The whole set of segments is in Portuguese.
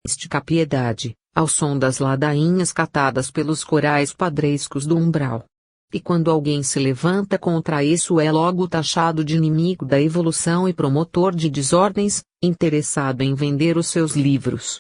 mística piedade, ao som das ladainhas catadas pelos corais padrescos do umbral. E quando alguém se levanta contra isso é logo taxado de inimigo da evolução e promotor de desordens, interessado em vender os seus livros.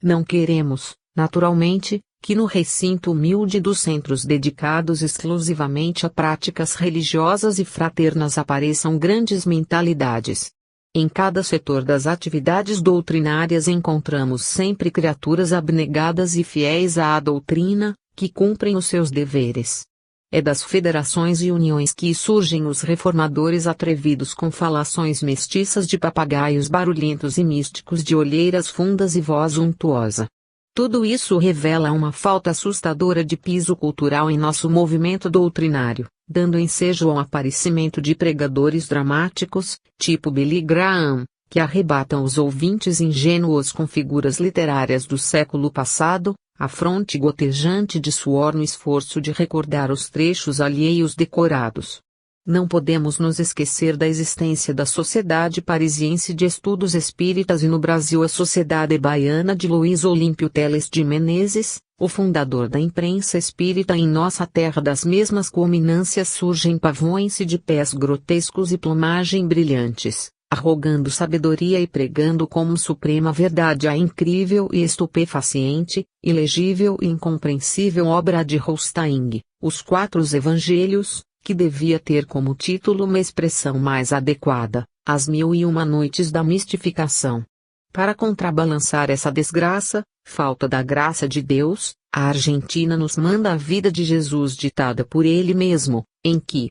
Não queremos, naturalmente, que no recinto humilde dos centros dedicados exclusivamente a práticas religiosas e fraternas apareçam grandes mentalidades. Em cada setor das atividades doutrinárias encontramos sempre criaturas abnegadas e fiéis à doutrina, que cumprem os seus deveres. É das federações e uniões que surgem os reformadores atrevidos com falações mestiças de papagaios barulhentos e místicos de olheiras fundas e voz untuosa. Tudo isso revela uma falta assustadora de piso cultural em nosso movimento doutrinário, dando ensejo ao aparecimento de pregadores dramáticos, tipo Billy Graham, que arrebatam os ouvintes ingênuos com figuras literárias do século passado, a fronte gotejante de suor no esforço de recordar os trechos alheios decorados. Não podemos nos esquecer da existência da Sociedade Parisiense de Estudos Espíritas e no Brasil a Sociedade Baiana de Luiz Olímpio Teles de Menezes, o fundador da imprensa espírita. Em nossa terra das mesmas culminâncias surgem pavões de pés grotescos e plumagem brilhantes, arrogando sabedoria e pregando como suprema verdade a incrível e estupefaciente, ilegível e incompreensível obra de Rostaing, Os Quatro Evangelhos, que devia ter como título uma expressão mais adequada, As Mil e Uma Noites da Mistificação. Para contrabalançar essa desgraça, falta da graça de Deus, a Argentina nos manda a vida de Jesus ditada por ele mesmo, em que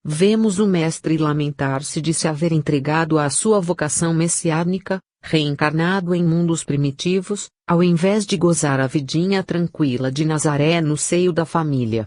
vemos o Mestre lamentar-se de se haver entregado à sua vocação messiânica, reencarnado em mundos primitivos, ao invés de gozar a vidinha tranquila de Nazaré no seio da família.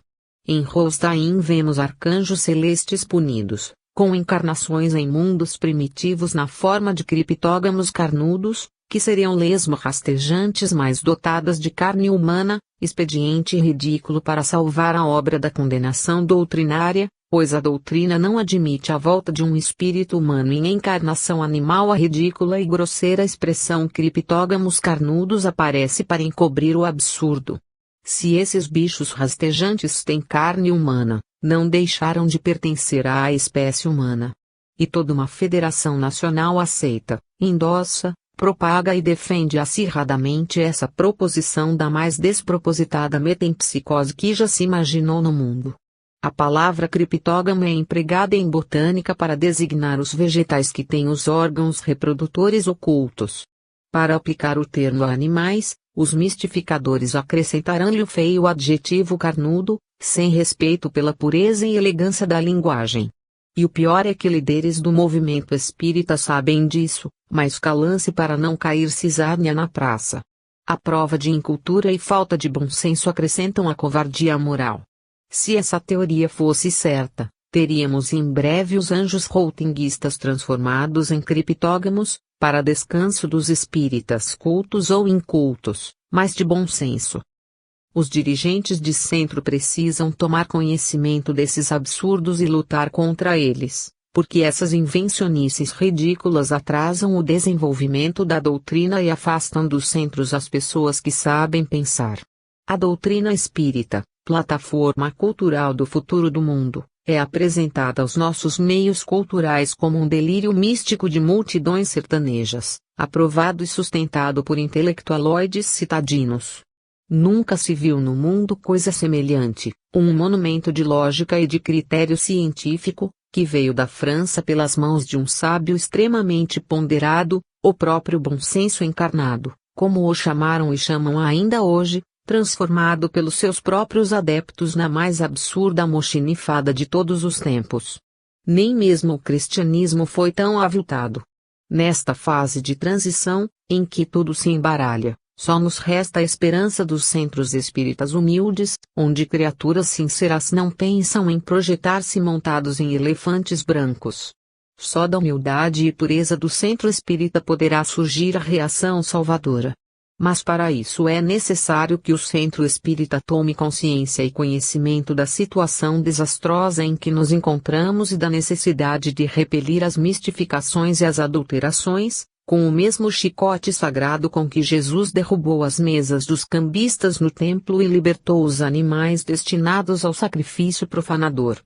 Em Rostaing vemos arcanjos celestes punidos, com encarnações em mundos primitivos na forma de criptógamos carnudos, que seriam lesmas rastejantes mais dotadas de carne humana, expediente ridículo para salvar a obra da condenação doutrinária, pois a doutrina não admite a volta de um espírito humano em encarnação animal. A ridícula e grosseira expressão criptógamos carnudos aparece para encobrir o absurdo. Se esses bichos rastejantes têm carne humana, não deixaram de pertencer à espécie humana. E toda uma federação nacional aceita, endossa, propaga e defende acirradamente essa proposição da mais despropositada metempsicose que já se imaginou no mundo. A palavra criptógamo é empregada em botânica para designar os vegetais que têm os órgãos reprodutores ocultos. Para aplicar o termo a animais, os mistificadores acrescentarão-lhe o feio adjetivo carnudo, sem respeito pela pureza e elegância da linguagem. E o pior é que líderes do movimento espírita sabem disso, mas calam-se para não cair cisânia na praça. A prova de incultura e falta de bom senso acrescentam a covardia moral. Se essa teoria fosse certa, teríamos em breve os anjos routinguistas transformados em criptógamos, para descanso dos espíritas cultos ou incultos, mas de bom senso. Os dirigentes de centro precisam tomar conhecimento desses absurdos e lutar contra eles, porque essas invencionices ridículas atrasam o desenvolvimento da doutrina e afastam dos centros as pessoas que sabem pensar. A doutrina espírita, plataforma cultural do futuro do mundo, é apresentada aos nossos meios culturais como um delírio místico de multidões sertanejas, aprovado e sustentado por intelectualoides citadinos. Nunca se viu no mundo coisa semelhante, um monumento de lógica e de critério científico, que veio da França pelas mãos de um sábio extremamente ponderado, o próprio bom senso encarnado, como o chamaram e chamam ainda hoje, transformado pelos seus próprios adeptos na mais absurda almoxarifada de todos os tempos. Nem mesmo o cristianismo foi tão aviltado. Nesta fase de transição, em que tudo se embaralha, só nos resta a esperança dos centros espíritas humildes, onde criaturas sinceras não pensam em projetar-se montados em elefantes brancos. Só da humildade e pureza do centro espírita poderá surgir a reação salvadora. Mas para isso é necessário que o centro espírita tome consciência e conhecimento da situação desastrosa em que nos encontramos e da necessidade de repelir as mistificações e as adulterações, Com o mesmo chicote sagrado com que Jesus derrubou as mesas dos cambistas no templo e libertou os animais destinados ao sacrifício profanador.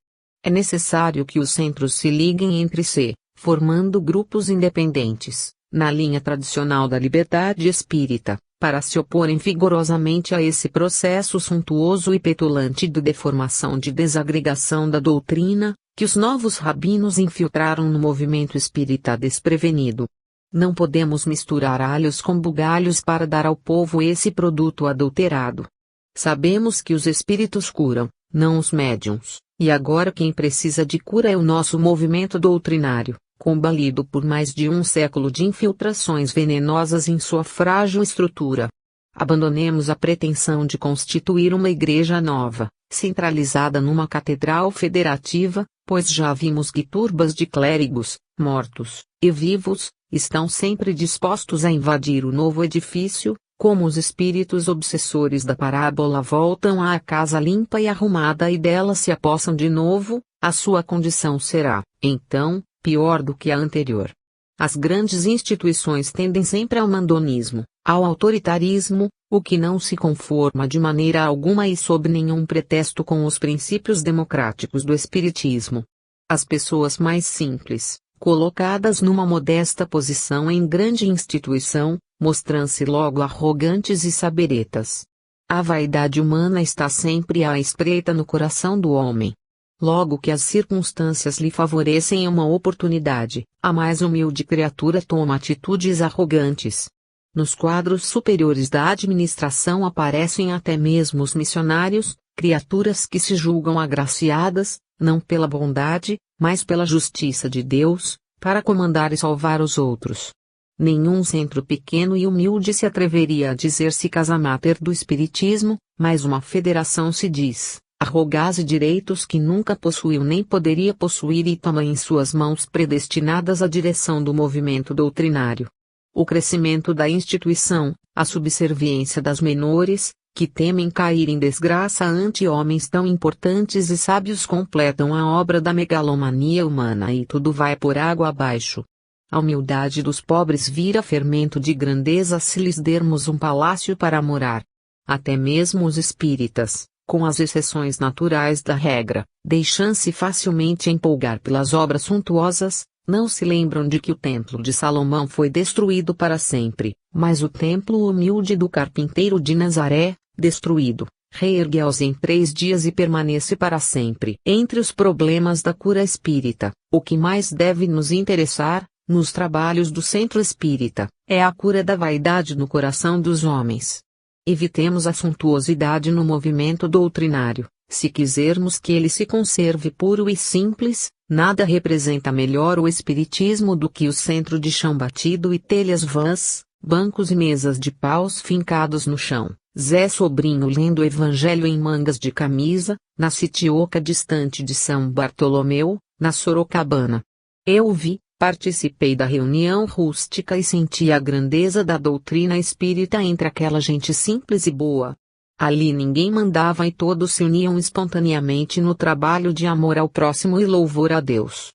É necessário que os centros se liguem entre si, formando grupos independentes, na linha tradicional da liberdade espírita, para se oporem vigorosamente a esse processo suntuoso e petulante de deformação de desagregação da doutrina, que os novos rabinos infiltraram no movimento espírita desprevenido. Não podemos misturar alhos com bugalhos para dar ao povo esse produto adulterado. Sabemos que os espíritos curam, não os médiuns, e agora quem precisa de cura é o nosso movimento doutrinário, combalido por mais de um século de infiltrações venenosas em sua frágil estrutura. Abandonemos a pretensão de constituir uma igreja nova, centralizada numa catedral federativa, pois já vimos que turbas de clérigos, mortos e vivos, estão sempre dispostos a invadir o novo edifício, como os espíritos obsessores da parábola voltam à casa limpa e arrumada e dela se apossam de novo, a sua condição será, então, pior do que a anterior. As grandes instituições tendem sempre ao mandonismo, ao autoritarismo, o que não se conforma de maneira alguma e sob nenhum pretexto com os princípios democráticos do espiritismo. As pessoas mais simples, colocadas numa modesta posição em grande instituição, mostram-se logo arrogantes e saberetas. A vaidade humana está sempre à espreita no coração do homem. Logo que as circunstâncias lhe favorecem uma oportunidade, a mais humilde criatura toma atitudes arrogantes. Nos quadros superiores da administração aparecem até mesmo os missionários, criaturas que se julgam agraciadas, não pela bondade, mas pela justiça de Deus, para comandar e salvar os outros. Nenhum centro pequeno e humilde se atreveria a dizer-se casa máter do espiritismo, mas uma federação se diz, arrogase direitos que nunca possuiu nem poderia possuir e toma em suas mãos predestinadas a direção do movimento doutrinário. O crescimento da instituição, a subserviência das menores, que temem cair em desgraça ante homens tão importantes e sábios completam a obra da megalomania humana e tudo vai por água abaixo. A humildade dos pobres vira fermento de grandeza se lhes dermos um palácio para morar. Até mesmo os espíritas, com as exceções naturais da regra, deixam-se facilmente empolgar pelas obras suntuosas, não se lembram de que o templo de Salomão foi destruído para sempre, mas o templo humilde do carpinteiro de Nazaré, destruído, reergueu-se em 3 dias e permanece para sempre. Entre os problemas da cura espírita, o que mais deve nos interessar, nos trabalhos do centro espírita, é a cura da vaidade no coração dos homens. Evitemos a suntuosidade no movimento doutrinário. Se quisermos que ele se conserve puro e simples, nada representa melhor o espiritismo do que o centro de chão batido e telhas vãs, bancos e mesas de paus fincados no chão, Zé Sobrinho lendo o Evangelho em mangas de camisa, na sitioca distante de São Bartolomeu, na Sorocabana. Eu participei da reunião rústica e senti a grandeza da doutrina espírita entre aquela gente simples e boa. Ali ninguém mandava e todos se uniam espontaneamente no trabalho de amor ao próximo e louvor a Deus.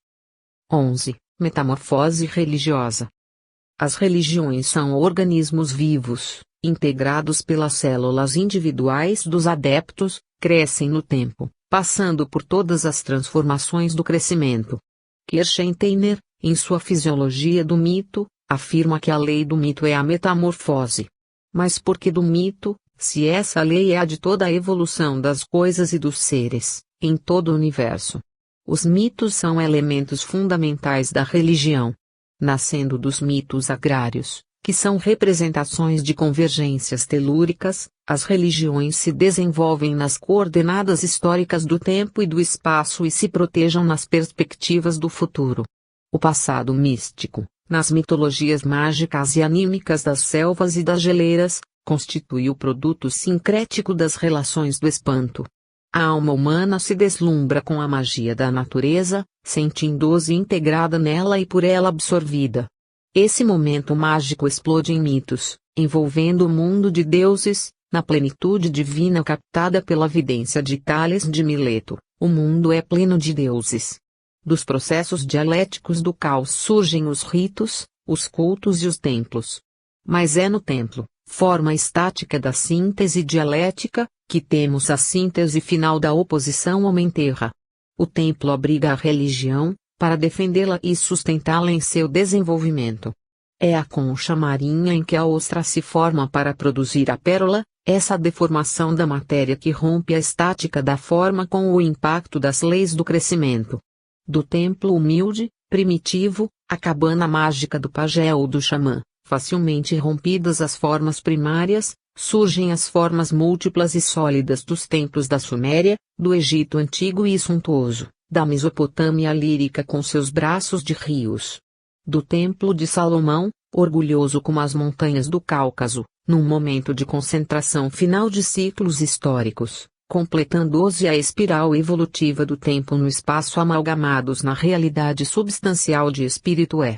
11. Metamorfose religiosa. As religiões são organismos vivos, integrados pelas células individuais dos adeptos, crescem no tempo, passando por todas as transformações do crescimento. Kirchsteiner, em sua Fisiologia do Mito, afirma que a lei do mito é a metamorfose. Mas por que do mito? Se essa lei é a de toda a evolução das coisas e dos seres, em todo o universo. Os mitos são elementos fundamentais da religião. Nascendo dos mitos agrários, que são representações de convergências telúricas, as religiões se desenvolvem nas coordenadas históricas do tempo e do espaço e se protejam nas perspectivas do futuro. O passado místico, nas mitologias mágicas e anímicas das selvas e das geleiras, constitui o produto sincrético das relações do espanto. A alma humana se deslumbra com a magia da natureza, sentindo-se integrada nela e por ela absorvida. Esse momento mágico explode em mitos, envolvendo o mundo de deuses, na plenitude divina captada pela vidência de Tales de Mileto. O mundo é pleno de deuses. Dos processos dialéticos do caos surgem os ritos, os cultos e os templos. Mas é no templo, forma estática da síntese dialética, que temos a síntese final da oposição homem-terra. O templo abriga a religião, para defendê-la e sustentá-la em seu desenvolvimento. É a concha marinha em que a ostra se forma para produzir a pérola, essa deformação da matéria que rompe a estática da forma com o impacto das leis do crescimento. Do templo humilde, primitivo, a cabana mágica do pajé ou do xamã, facilmente rompidas as formas primárias, surgem as formas múltiplas e sólidas dos templos da Suméria, do Egito antigo e suntuoso, da Mesopotâmia lírica com seus braços de rios. Do templo de Salomão, orgulhoso como as montanhas do Cáucaso, num momento de concentração final de ciclos históricos, completando-os e a espiral evolutiva do tempo no espaço amalgamados na realidade substancial de espírito é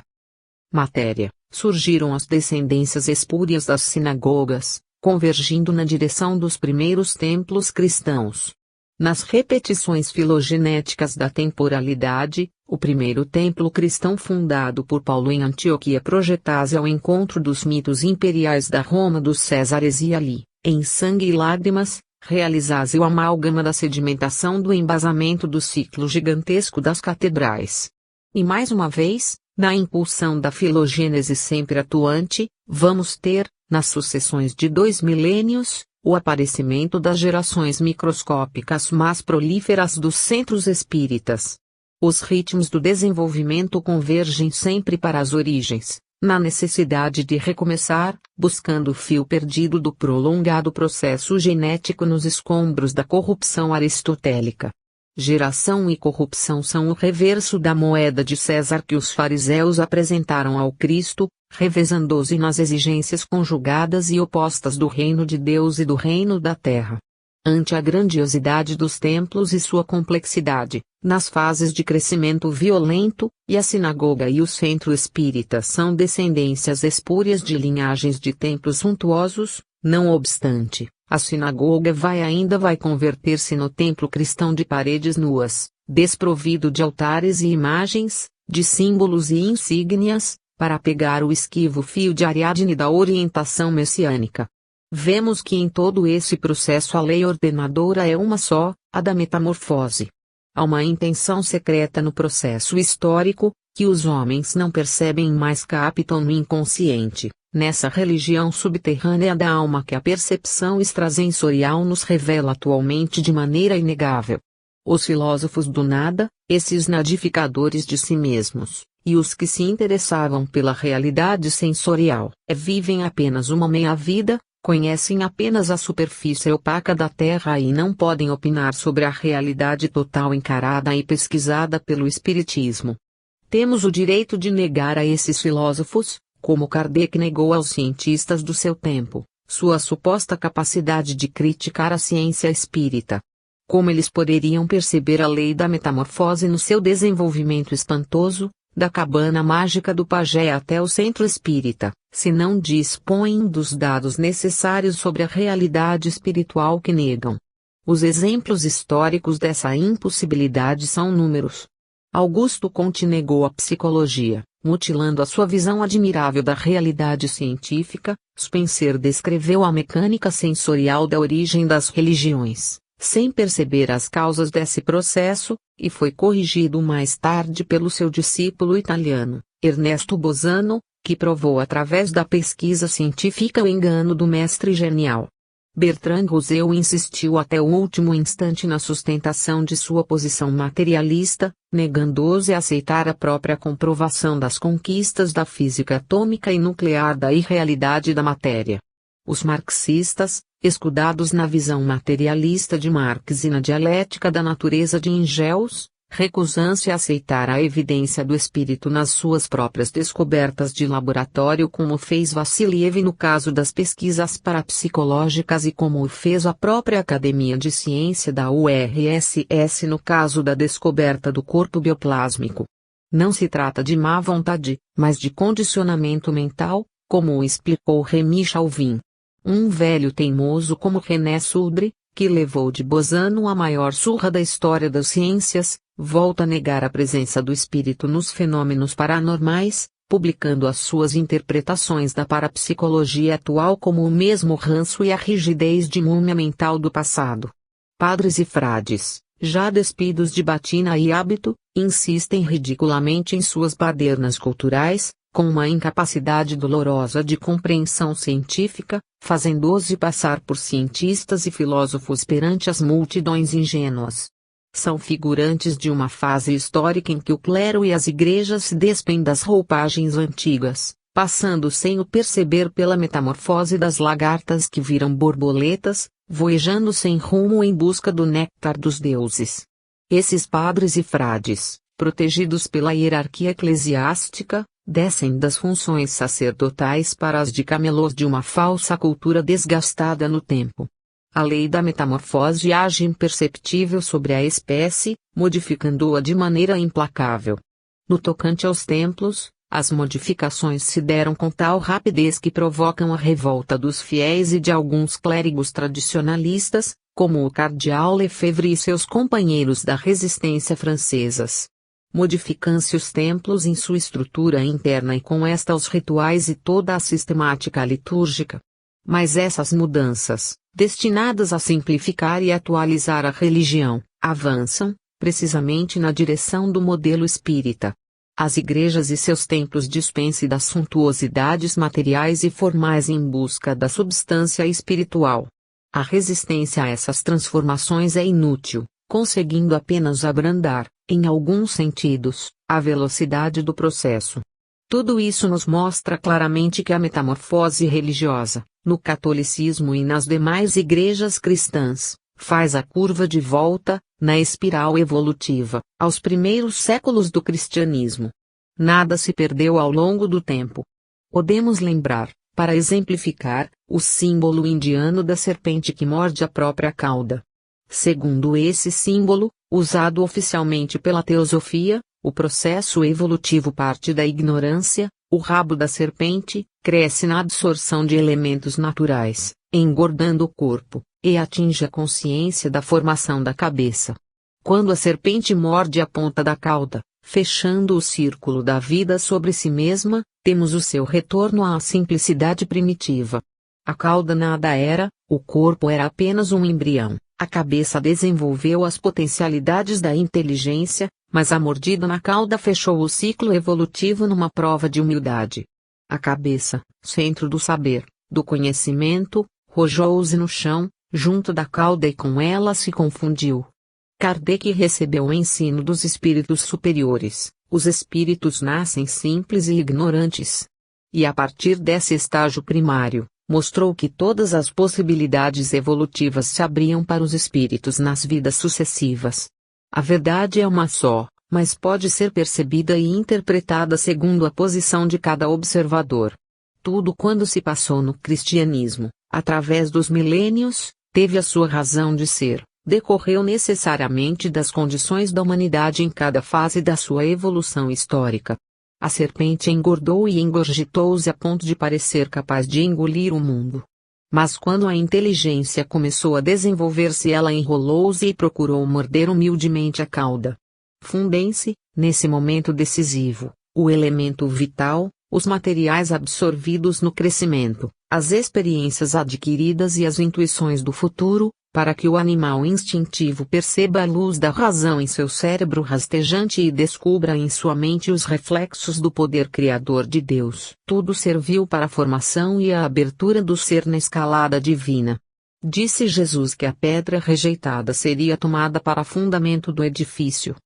matéria, surgiram as descendências espúrias das sinagogas, convergindo na direção dos primeiros templos cristãos. Nas repetições filogenéticas da temporalidade, o primeiro templo cristão fundado por Paulo em Antioquia projeta-se ao encontro dos mitos imperiais da Roma dos Césares e ali, em sangue e lágrimas, realiza-se o amálgama da sedimentação do embasamento do ciclo gigantesco das catedrais. E mais uma vez, na impulsão da filogênese sempre atuante, vamos ter, nas sucessões de 2 milênios, o aparecimento das gerações microscópicas mas prolíferas dos centros espíritas. Os ritmos do desenvolvimento convergem sempre para as origens, na necessidade de recomeçar, buscando o fio perdido do prolongado processo genético nos escombros da corrupção aristotélica. Geração e corrupção são o reverso da moeda de César que os fariseus apresentaram ao Cristo, revezando-se nas exigências conjugadas e opostas do reino de Deus e do reino da terra. Ante a grandiosidade dos templos e sua complexidade, nas fases de crescimento violento, e a sinagoga e o centro espírita são descendências espúrias de linhagens de templos suntuosos, não obstante, a sinagoga vai converter-se no templo cristão de paredes nuas, desprovido de altares e imagens, de símbolos e insígnias, para pegar o esquivo fio de Ariadne da orientação messiânica. Vemos que em todo esse processo a lei ordenadora é uma só, a da metamorfose. Há uma intenção secreta no processo histórico, que os homens não percebem mas captam no inconsciente, nessa religião subterrânea da alma que a percepção extrasensorial nos revela atualmente de maneira inegável. Os filósofos do nada, esses nadificadores de si mesmos, e os que se interessavam pela realidade sensorial, vivem apenas uma meia-vida, conhecem apenas a superfície opaca da Terra e não podem opinar sobre a realidade total encarada e pesquisada pelo Espiritismo. Temos o direito de negar a esses filósofos, como Kardec negou aos cientistas do seu tempo, sua suposta capacidade de criticar a ciência espírita. Como eles poderiam perceber a lei da metamorfose no seu desenvolvimento espantoso, da cabana mágica do pajé até o centro espírita, se não dispõem dos dados necessários sobre a realidade espiritual que negam? Os exemplos históricos dessa impossibilidade são números. Augusto Comte negou a psicologia, mutilando a sua visão admirável da realidade científica. Spencer descreveu a mecânica sensorial da origem das religiões, sem perceber as causas desse processo, e foi corrigido mais tarde pelo seu discípulo italiano, Ernesto Bolzano, que provou através da pesquisa científica o engano do mestre genial. Bertrand Russell insistiu até o último instante na sustentação de sua posição materialista, negando-se a aceitar a própria comprovação das conquistas da física atômica e nuclear da irrealidade da matéria. Os marxistas, escudados na visão materialista de Marx e na dialética da natureza de Engels, recusam-se a aceitar a evidência do espírito nas suas próprias descobertas de laboratório como fez Vassiliev no caso das pesquisas parapsicológicas e como o fez a própria Academia de Ciência da URSS no caso da descoberta do corpo bioplásmico. Não se trata de má vontade, mas de condicionamento mental, como o explicou Remy Chauvin. Um velho teimoso como René Sudre, que levou de Bolzano a maior surra da história das ciências, volta a negar a presença do espírito nos fenômenos paranormais, publicando as suas interpretações da parapsicologia atual como o mesmo ranço e a rigidez de múmia mental do passado. Padres e frades, já despidos de batina e hábito, insistem ridiculamente em suas badernas culturais, com uma incapacidade dolorosa de compreensão científica, fazendo-os passar por cientistas e filósofos perante as multidões ingênuas. São figurantes de uma fase histórica em que o clero e as igrejas se despem das roupagens antigas, passando sem o perceber pela metamorfose das lagartas que viram borboletas, voejando sem rumo em busca do néctar dos deuses. Esses padres e frades, protegidos pela hierarquia eclesiástica, descem das funções sacerdotais para as de camelôs de uma falsa cultura desgastada no tempo. A lei da metamorfose age imperceptível sobre a espécie, modificando-a de maneira implacável. No tocante aos templos, as modificações se deram com tal rapidez que provocam a revolta dos fiéis e de alguns clérigos tradicionalistas, como o cardeal Lefebvre e seus companheiros da resistência francesas. Modificam-se os templos em sua estrutura interna e com esta os rituais e toda a sistemática litúrgica. Mas essas mudanças, destinadas a simplificar e atualizar a religião, avançam, precisamente na direção do modelo espírita. As igrejas e seus templos dispensem das suntuosidades materiais e formais em busca da substância espiritual. A resistência a essas transformações é inútil, conseguindo apenas abrandar, em alguns sentidos, a velocidade do processo. Tudo isso nos mostra claramente que a metamorfose religiosa, no catolicismo e nas demais igrejas cristãs, faz a curva de volta, na espiral evolutiva, aos primeiros séculos do cristianismo. Nada se perdeu ao longo do tempo. Podemos lembrar, para exemplificar, o símbolo indiano da serpente que morde a própria cauda. Segundo esse símbolo, usado oficialmente pela teosofia, o processo evolutivo parte da ignorância, o rabo da serpente cresce na absorção de elementos naturais, engordando o corpo, e atinge a consciência da formação da cabeça. Quando a serpente morde a ponta da cauda, fechando o círculo da vida sobre si mesma, temos o seu retorno à simplicidade primitiva. A cauda nada era, o corpo era apenas um embrião, a cabeça desenvolveu as potencialidades da inteligência, mas a mordida na cauda fechou o ciclo evolutivo numa prova de humildade. A cabeça, centro do saber, do conhecimento, rojou-se no chão, junto da cauda e com ela se confundiu. Kardec recebeu o ensino dos espíritos superiores. Os espíritos nascem simples e ignorantes. E a partir desse estágio primário, mostrou que todas as possibilidades evolutivas se abriam para os espíritos nas vidas sucessivas. A verdade é uma só, mas pode ser percebida e interpretada segundo a posição de cada observador. Tudo quando se passou no cristianismo, através dos milênios, teve a sua razão de ser, decorreu necessariamente das condições da humanidade em cada fase da sua evolução histórica. A serpente engordou e engorgitou-se a ponto de parecer capaz de engolir o mundo. Mas quando a inteligência começou a desenvolver-se, ela enrolou-se e procurou morder humildemente a cauda. Fundem-se, nesse momento decisivo, o elemento vital, os materiais absorvidos no crescimento, as experiências adquiridas e as intuições do futuro, para que o animal instintivo perceba a luz da razão em seu cérebro rastejante e descubra em sua mente os reflexos do poder criador de Deus. Tudo serviu para a formação e a abertura do ser na escalada divina. Disse Jesus que a pedra rejeitada seria tomada para fundamento do edifício.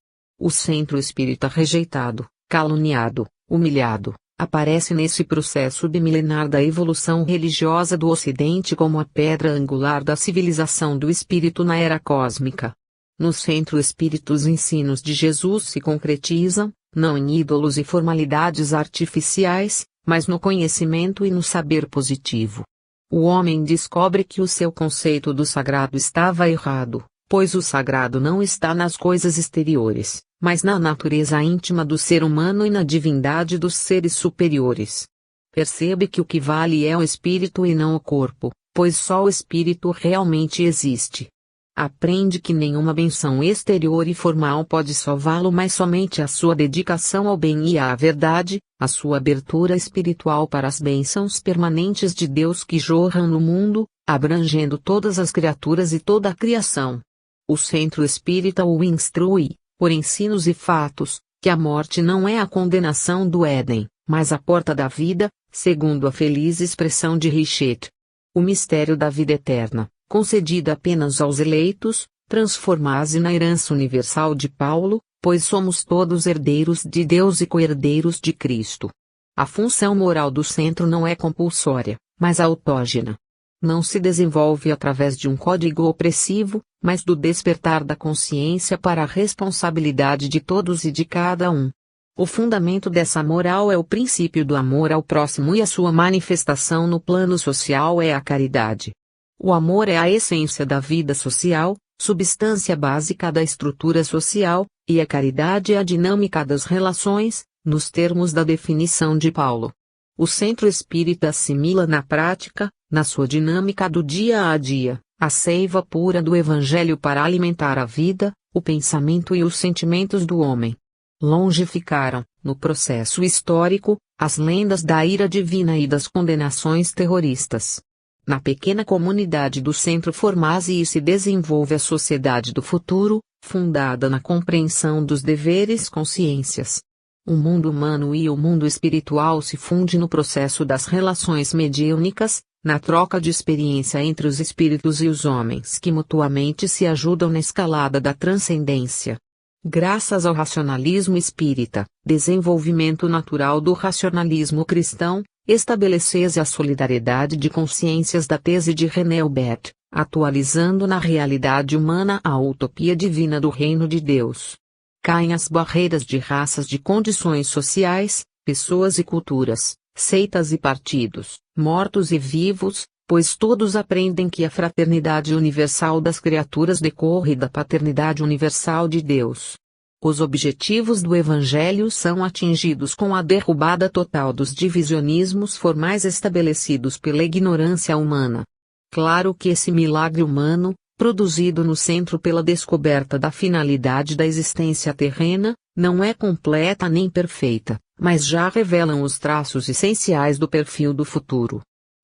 O centro espírita rejeitado, caluniado, humilhado, aparece nesse processo bimilenar da evolução religiosa do Ocidente como a pedra angular da civilização do espírito na era cósmica. No centro espírita os ensinos de Jesus se concretizam, não em ídolos e formalidades artificiais, mas no conhecimento e no saber positivo. O homem descobre que o seu conceito do sagrado estava errado, pois o sagrado não está nas coisas exteriores, mas na natureza íntima do ser humano e na divindade dos seres superiores. Percebe que o que vale é o espírito e não o corpo, pois só o espírito realmente existe. Aprende que nenhuma benção exterior e formal pode salvá-lo, mas somente a sua dedicação ao bem e à verdade, a sua abertura espiritual para as bênçãos permanentes de Deus que jorram no mundo, abrangendo todas as criaturas e toda a criação. O centro espírita o instrui, por ensinos e fatos, que a morte não é a condenação do Éden, mas a porta da vida, segundo a feliz expressão de Richet. O mistério da vida eterna, concedida apenas aos eleitos, transforma-se na herança universal de Paulo, pois somos todos herdeiros de Deus e co-herdeiros de Cristo. A função moral do centro não é compulsória, mas autógena. Não se desenvolve através de um código opressivo, mas do despertar da consciência para a responsabilidade de todos e de cada um. O fundamento dessa moral é o princípio do amor ao próximo e a sua manifestação no plano social é a caridade. O amor é a essência da vida social, substância básica da estrutura social, e a caridade é a dinâmica das relações, nos termos da definição de Paulo. O centro espírita assimila na prática, na sua dinâmica do dia a dia, a seiva pura do Evangelho para alimentar a vida, o pensamento e os sentimentos do homem. Longe ficaram, no processo histórico, as lendas da ira divina e das condenações terroristas. Na pequena comunidade do centro forma-se e se desenvolve a sociedade do futuro, fundada na compreensão dos deveres consciências. O mundo humano e o mundo espiritual se fundem no processo das relações mediúnicas, na troca de experiência entre os espíritos e os homens que mutuamente se ajudam na escalada da transcendência. Graças ao racionalismo espírita, desenvolvimento natural do racionalismo cristão, estabelecesse a solidariedade de consciências da tese de René Hubert, atualizando na realidade humana a utopia divina do reino de Deus. Caem as barreiras de raças, de condições sociais, pessoas e culturas, seitas e partidos, mortos e vivos, pois todos aprendem que a fraternidade universal das criaturas decorre da paternidade universal de Deus. Os objetivos do Evangelho são atingidos com a derrubada total dos divisionismos formais estabelecidos pela ignorância humana. Claro que esse milagre humano, produzido no centro pela descoberta da finalidade da existência terrena, não é completa nem perfeita, mas já revelam os traços essenciais do perfil do futuro.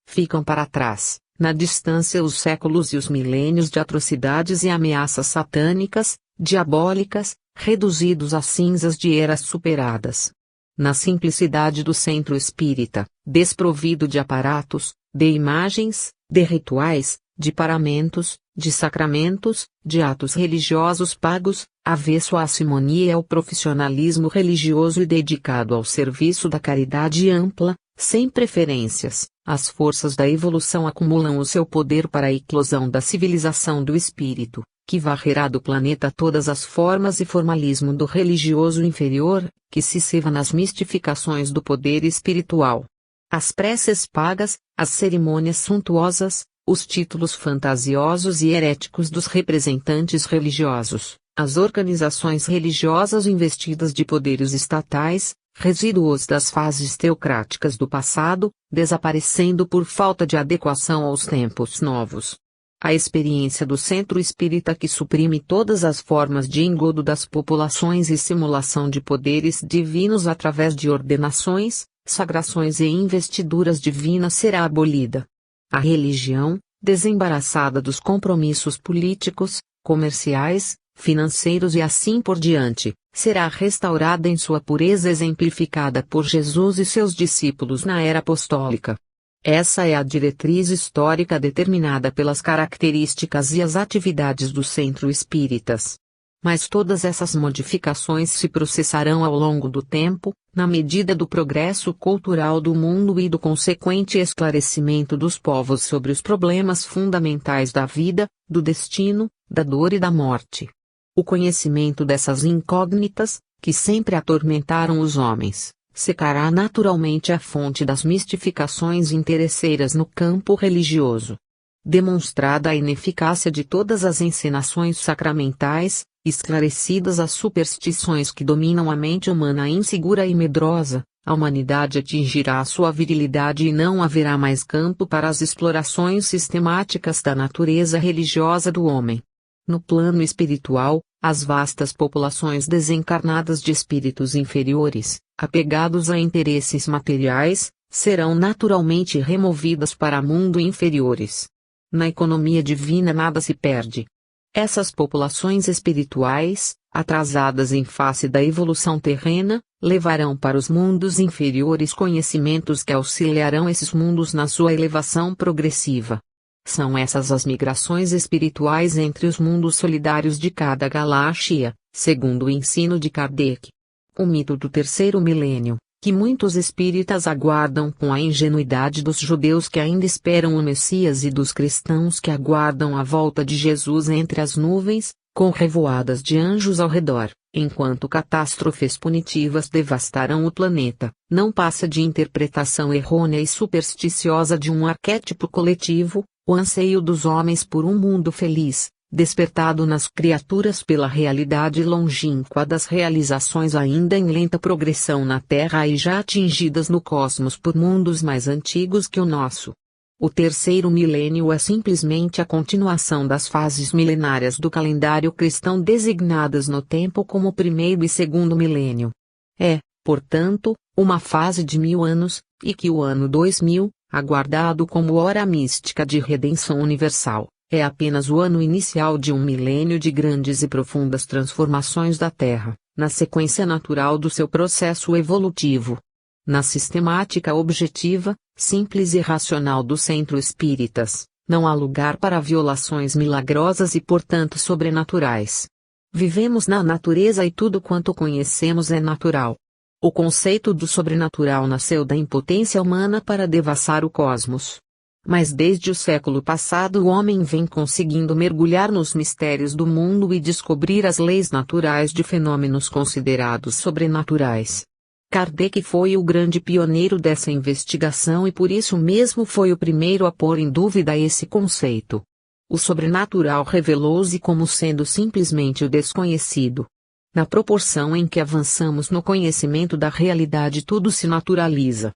Ficam para trás, na distância, os séculos e os milênios de atrocidades e ameaças satânicas, diabólicas, reduzidos a cinzas de eras superadas. Na simplicidade do centro espírita, desprovido de aparatos, de imagens, de rituais, de paramentos, de sacramentos, de atos religiosos pagos, avesso à simonia e ao profissionalismo religioso e dedicado ao serviço da caridade ampla, sem preferências, as forças da evolução acumulam o seu poder para a eclosão da civilização do espírito, que varrerá do planeta todas as formas e formalismo do religioso inferior, que se ceva nas mistificações do poder espiritual. As preces pagas, as cerimônias suntuosas, os títulos fantasiosos e heréticos dos representantes religiosos, as organizações religiosas investidas de poderes estatais, resíduos das fases teocráticas do passado, desaparecendo por falta de adequação aos tempos novos. A experiência do centro espírita que suprime todas as formas de engodo das populações e simulação de poderes divinos através de ordenações, sagrações e investiduras divinas será abolida. A religião, desembaraçada dos compromissos políticos, comerciais, financeiros e assim por diante, será restaurada em sua pureza exemplificada por Jesus e seus discípulos na era apostólica. Essa é a diretriz histórica determinada pelas características e as atividades do centro espíritas. Mas todas essas modificações se processarão ao longo do tempo, na medida do progresso cultural do mundo e do consequente esclarecimento dos povos sobre os problemas fundamentais da vida, do destino, da dor e da morte. O conhecimento dessas incógnitas, que sempre atormentaram os homens, secará naturalmente a fonte das mistificações interesseiras no campo religioso. Demonstrada a ineficácia de todas as encenações sacramentais, esclarecidas as superstições que dominam a mente humana insegura e medrosa, a humanidade atingirá sua virilidade e não haverá mais campo para as explorações sistemáticas da natureza religiosa do homem. No plano espiritual, as vastas populações desencarnadas de espíritos inferiores, apegados a interesses materiais, serão naturalmente removidas para mundo inferiores. Na economia divina nada se perde. Essas populações espirituais, atrasadas em face da evolução terrena, levarão para os mundos inferiores conhecimentos que auxiliarão esses mundos na sua elevação progressiva. São essas as migrações espirituais entre os mundos solidários de cada galáxia, segundo o ensino de Kardec. O mito do terceiro milênio, que muitos espíritas aguardam com a ingenuidade dos judeus que ainda esperam o Messias e dos cristãos que aguardam a volta de Jesus entre as nuvens, com revoadas de anjos ao redor, enquanto catástrofes punitivas devastarão o planeta, não passa de interpretação errônea e supersticiosa de um arquétipo coletivo, o anseio dos homens por um mundo feliz, despertado nas criaturas pela realidade longínqua das realizações ainda em lenta progressão na Terra e já atingidas no cosmos por mundos mais antigos que o nosso. O terceiro milênio é simplesmente a continuação das fases milenárias do calendário cristão designadas no tempo como primeiro e segundo milênio. É, portanto, uma fase de 1000 anos, e que o ano 2000, aguardado como hora mística de redenção universal, é apenas o ano inicial de um milênio de grandes e profundas transformações da Terra, na sequência natural do seu processo evolutivo. Na sistemática objetiva, simples e racional do Centro Espíritas, não há lugar para violações milagrosas e portanto sobrenaturais. Vivemos na natureza e tudo quanto conhecemos é natural. O conceito do sobrenatural nasceu da impotência humana para devassar o cosmos. Mas desde o século passado o homem vem conseguindo mergulhar nos mistérios do mundo e descobrir as leis naturais de fenômenos considerados sobrenaturais. Kardec foi o grande pioneiro dessa investigação e por isso mesmo foi o primeiro a pôr em dúvida esse conceito. O sobrenatural revelou-se como sendo simplesmente o desconhecido. Na proporção em que avançamos no conhecimento da realidade tudo se naturaliza.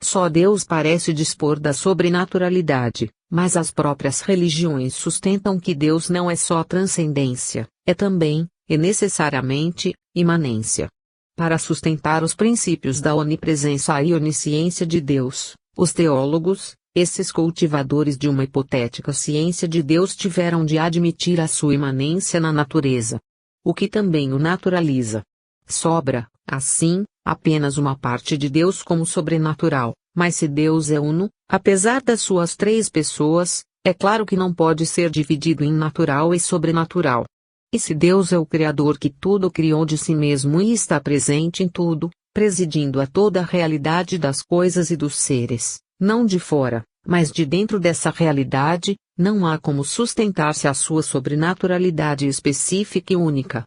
Só Deus parece dispor da sobrenaturalidade, mas as próprias religiões sustentam que Deus não é só transcendência, é também, e necessariamente, imanência. Para sustentar os princípios da onipresença e onisciência de Deus, os teólogos, esses cultivadores de uma hipotética ciência de Deus tiveram de admitir a sua imanência na natureza. O que também o naturaliza. Sobra, assim, apenas uma parte de Deus como sobrenatural, mas se Deus é uno, apesar das suas 3 pessoas, é claro que não pode ser dividido em natural e sobrenatural. E se Deus é o Criador que tudo criou de si mesmo e está presente em tudo, presidindo a toda a realidade das coisas e dos seres, não de fora, mas de dentro dessa realidade, não há como sustentar-se a sua sobrenaturalidade específica e única.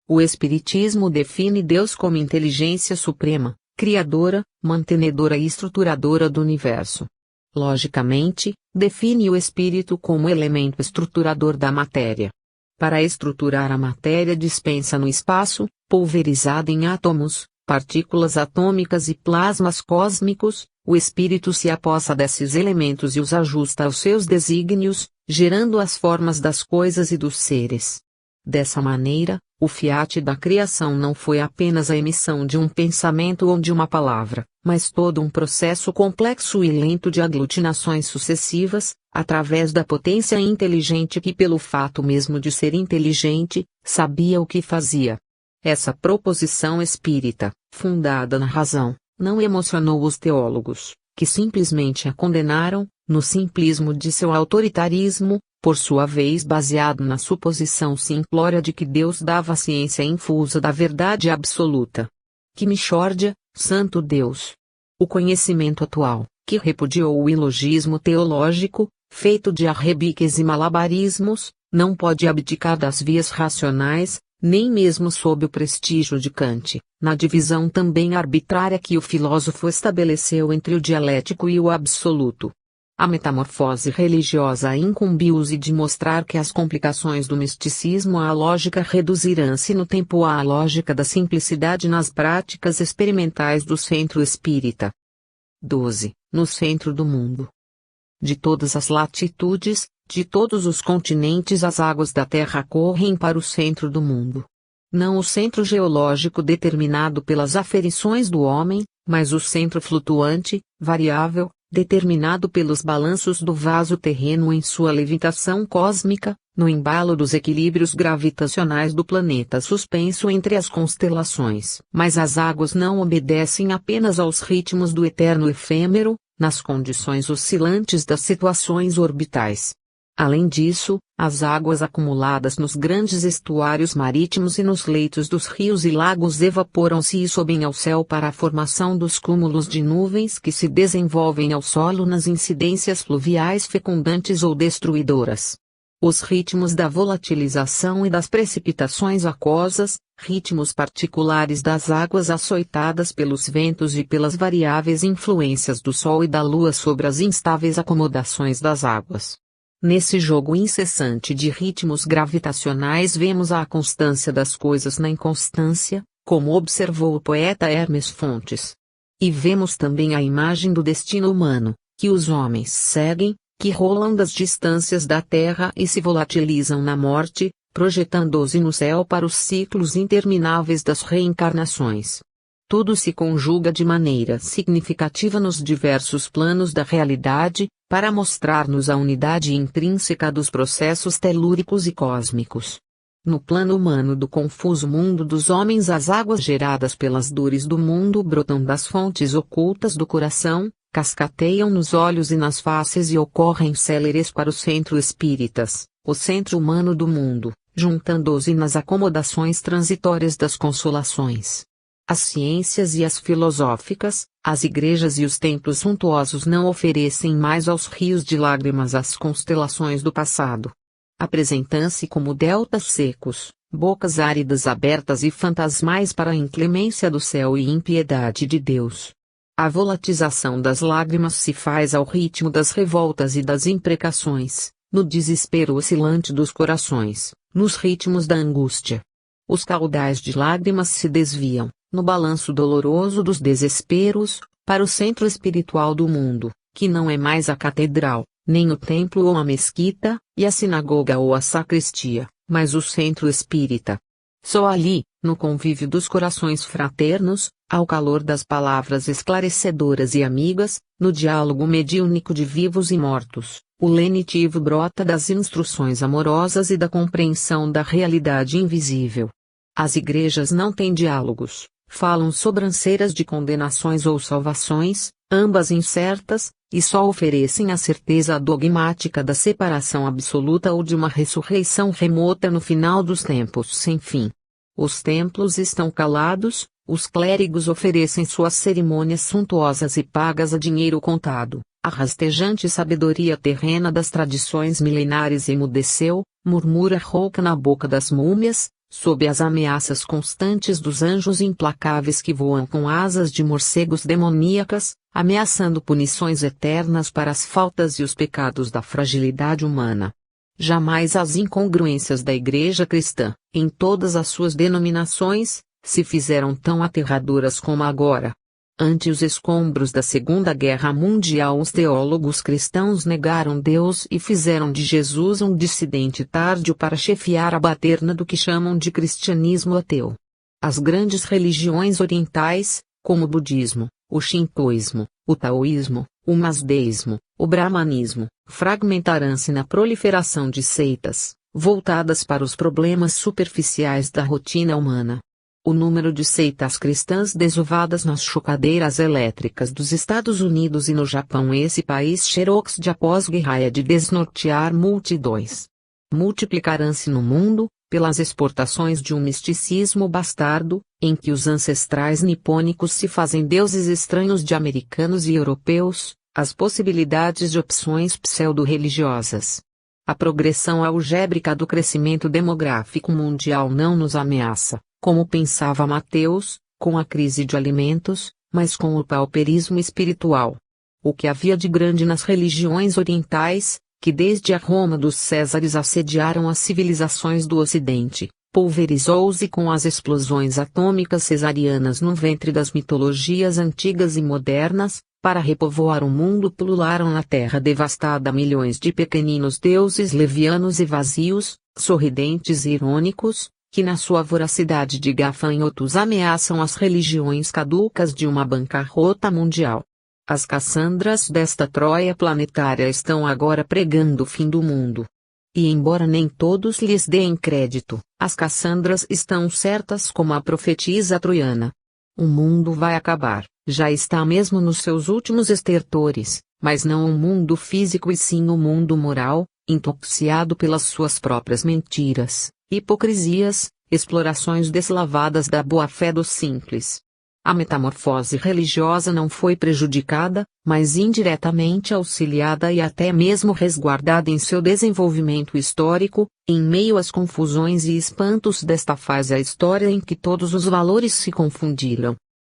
O Espiritismo define Deus como inteligência suprema, criadora, mantenedora e estruturadora do universo. Logicamente, define o espírito como elemento estruturador da matéria. Para estruturar a matéria dispensa no espaço, pulverizada em átomos, partículas atômicas e plasmas cósmicos, o espírito se apossa desses elementos e os ajusta aos seus desígnios, gerando as formas das coisas e dos seres. Dessa maneira, o fiat da criação não foi apenas a emissão de um pensamento ou de uma palavra, mas todo um processo complexo e lento de aglutinações sucessivas, através da potência inteligente que pelo fato mesmo de ser inteligente, sabia o que fazia. Essa proposição espírita, fundada na razão, não emocionou os teólogos, que simplesmente a condenaram, no simplismo de seu autoritarismo, por sua vez baseado na suposição simplória de que Deus dava a ciência infusa da verdade absoluta. Que mixórdia, santo Deus! O conhecimento atual, que repudiou o ilogismo teológico, feito de arrebiques e malabarismos, não pode abdicar das vias racionais, nem mesmo sob o prestígio de Kant, na divisão também arbitrária que o filósofo estabeleceu entre o dialético e o absoluto. A metamorfose religiosa incumbiu-se de mostrar que as complicações do misticismo à lógica reduzirão-se no tempo à lógica da simplicidade nas práticas experimentais do centro espírita. 12. No centro do mundo. De todas as latitudes, De todos os continentes as águas da Terra correm para o centro do mundo. Não o centro geológico determinado pelas aferições do homem, mas o centro flutuante, variável, determinado pelos balanços do vaso terreno em sua levitação cósmica, no embalo dos equilíbrios gravitacionais do planeta suspenso entre as constelações. Mas as águas não obedecem apenas aos ritmos do eterno efêmero, nas condições oscilantes das situações orbitais. Além disso, as águas acumuladas nos grandes estuários marítimos e nos leitos dos rios e lagos evaporam-se e sobem ao céu para a formação dos cúmulos de nuvens que se desenvolvem ao solo nas incidências fluviais fecundantes ou destruidoras. Os ritmos da volatilização e das precipitações aquosas, ritmos particulares das águas açoitadas pelos ventos e pelas variáveis influências do Sol e da Lua sobre as instáveis acomodações das águas. Nesse jogo incessante de ritmos gravitacionais vemos a constância das coisas na inconstância, como observou o poeta Hermes Fontes. E vemos também a imagem do destino humano, que os homens seguem, que rolam das distâncias da Terra e se volatilizam na morte, projetando-os no céu para os ciclos intermináveis das reencarnações. Tudo se conjuga de maneira significativa nos diversos planos da realidade, para mostrar-nos a unidade intrínseca dos processos telúricos e cósmicos. No plano humano do confuso mundo dos homens, as águas geradas pelas dores do mundo brotam das fontes ocultas do coração, cascateiam nos olhos e nas faces e ocorrem céleres para o centro espíritas, o centro humano do mundo, juntando-os nas acomodações transitórias das consolações. As ciências e as filosóficas, as igrejas e os templos suntuosos não oferecem mais aos rios de lágrimas as constelações do passado. Apresentam-se como deltas secos, bocas áridas abertas e fantasmais para a inclemência do céu e impiedade de Deus. A volatização das lágrimas se faz ao ritmo das revoltas e das imprecações, no desespero oscilante dos corações, nos ritmos da angústia. Os caudais de lágrimas se desviam, no balanço doloroso dos desesperos, para o centro espiritual do mundo, que não é mais a catedral, nem o templo ou a mesquita, e a sinagoga ou a sacristia, mas o centro espírita. Só ali, no convívio dos corações fraternos, ao calor das palavras esclarecedoras e amigas, no diálogo mediúnico de vivos e mortos, o lenitivo brota das instruções amorosas e da compreensão da realidade invisível. As igrejas não têm diálogos, falam sobranceiras de condenações ou salvações, ambas incertas, e só oferecem a certeza dogmática da separação absoluta ou de uma ressurreição remota no final dos tempos sem fim. Os templos estão calados, os clérigos oferecem suas cerimônias suntuosas e pagas a dinheiro contado. A rastejante sabedoria terrena das tradições milenares emudeceu, murmura rouca na boca das múmias, sob as ameaças constantes dos anjos implacáveis que voam com asas de morcegos demoníacas, ameaçando punições eternas para as faltas e os pecados da fragilidade humana. Jamais as incongruências da Igreja cristã, em todas as suas denominações, se fizeram tão aterradoras como agora. Ante os escombros da Segunda Guerra Mundial, os teólogos cristãos negaram Deus e fizeram de Jesus um dissidente tárdio para chefiar a baderna do que chamam de cristianismo ateu. As grandes religiões orientais, como o budismo, o shintoísmo, o taoísmo, o mazdeísmo, o brahmanismo, fragmentaram-se na proliferação de seitas, voltadas para os problemas superficiais da rotina humana. O número de seitas cristãs desovadas nas chocadeiras elétricas dos Estados Unidos e no Japão, esse país xerox de após-guerra, é de desnortear multidões. Multiplicarão-se no mundo, pelas exportações de um misticismo bastardo, em que os ancestrais nipônicos se fazem deuses estranhos de americanos e europeus, as possibilidades de opções pseudo-religiosas. A progressão algébrica do crescimento demográfico mundial não nos ameaça, como pensava Mateus, com a crise de alimentos, mas com o pauperismo espiritual. O que havia de grande nas religiões orientais, que desde a Roma dos Césares assediaram as civilizações do Ocidente, pulverizou-se com as explosões atômicas cesarianas no ventre das mitologias antigas e modernas, Para repovoar o mundo pulularam na terra devastada milhões de pequeninos deuses levianos e vazios, sorridentes e irônicos, que na sua voracidade de gafanhotos ameaçam as religiões caducas de uma bancarrota mundial. As Cassandras desta Troia planetária estão agora pregando o fim do mundo. E embora nem todos lhes deem crédito, as Cassandras estão certas como a profetisa troiana. O mundo vai acabar, já está mesmo nos seus últimos estertores, mas não o mundo físico e sim o mundo moral, intoxicado pelas suas próprias mentiras, hipocrisias, explorações deslavadas da boa-fé dos simples. A metamorfose religiosa não foi prejudicada, mas indiretamente auxiliada e até mesmo resguardada em seu desenvolvimento histórico, em meio às confusões e espantos desta fase da história em que todos os valores se confundiram.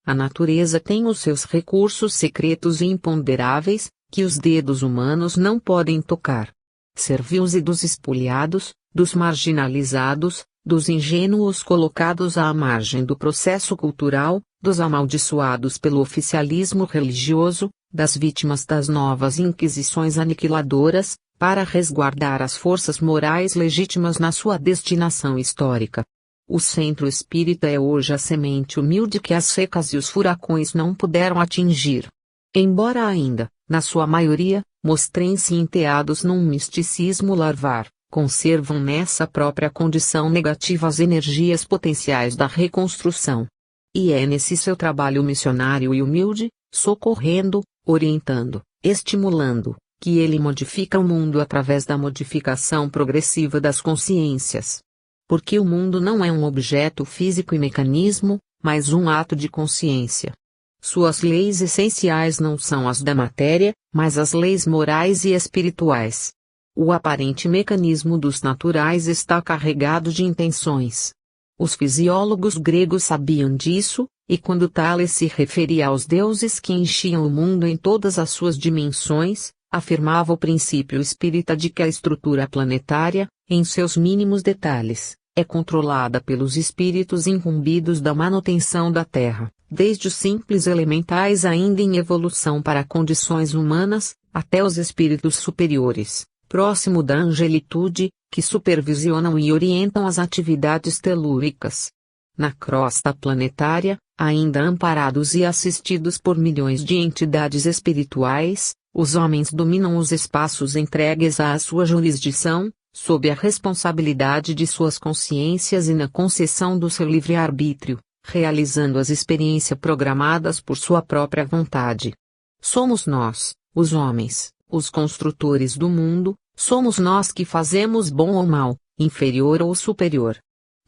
A natureza tem os seus recursos secretos e imponderáveis, que os dedos humanos não podem tocar. Serviu-se dos espoliados, dos marginalizados, dos ingênuos colocados à margem do processo cultural, dos amaldiçoados pelo oficialismo religioso, das vítimas das novas inquisições aniquiladoras, para resguardar as forças morais legítimas na sua destinação histórica. O centro espírita é hoje a semente humilde que as secas e os furacões não puderam atingir. Embora ainda, na sua maioria, mostrem-se enteados num misticismo larvar, conservam nessa própria condição negativa as energias potenciais da reconstrução. E é nesse seu trabalho missionário e humilde, socorrendo, orientando, estimulando, que ele modifica o mundo através da modificação progressiva das consciências. Porque o mundo não é um objeto físico e mecanismo, mas um ato de consciência. Suas leis essenciais não são as da matéria, mas as leis morais e espirituais. O aparente mecanismo dos naturais está carregado de intenções. Os fisiólogos gregos sabiam disso, e quando Tales se referia aos deuses que enchiam o mundo em todas as suas dimensões, afirmava o princípio espírita de que a estrutura planetária, em seus mínimos detalhes, é controlada pelos espíritos incumbidos da manutenção da Terra, desde os simples elementais ainda em evolução para condições humanas, até os espíritos superiores, próximo da angelitude, que supervisionam e orientam as atividades telúricas. Na crosta planetária, ainda amparados e assistidos por milhões de entidades espirituais, os homens dominam os espaços entregues à sua jurisdição, sob a responsabilidade de suas consciências e na concessão do seu livre-arbítrio, realizando as experiências programadas por sua própria vontade. Somos nós, os homens, os construtores do mundo, somos nós que fazemos bom ou mal, inferior ou superior.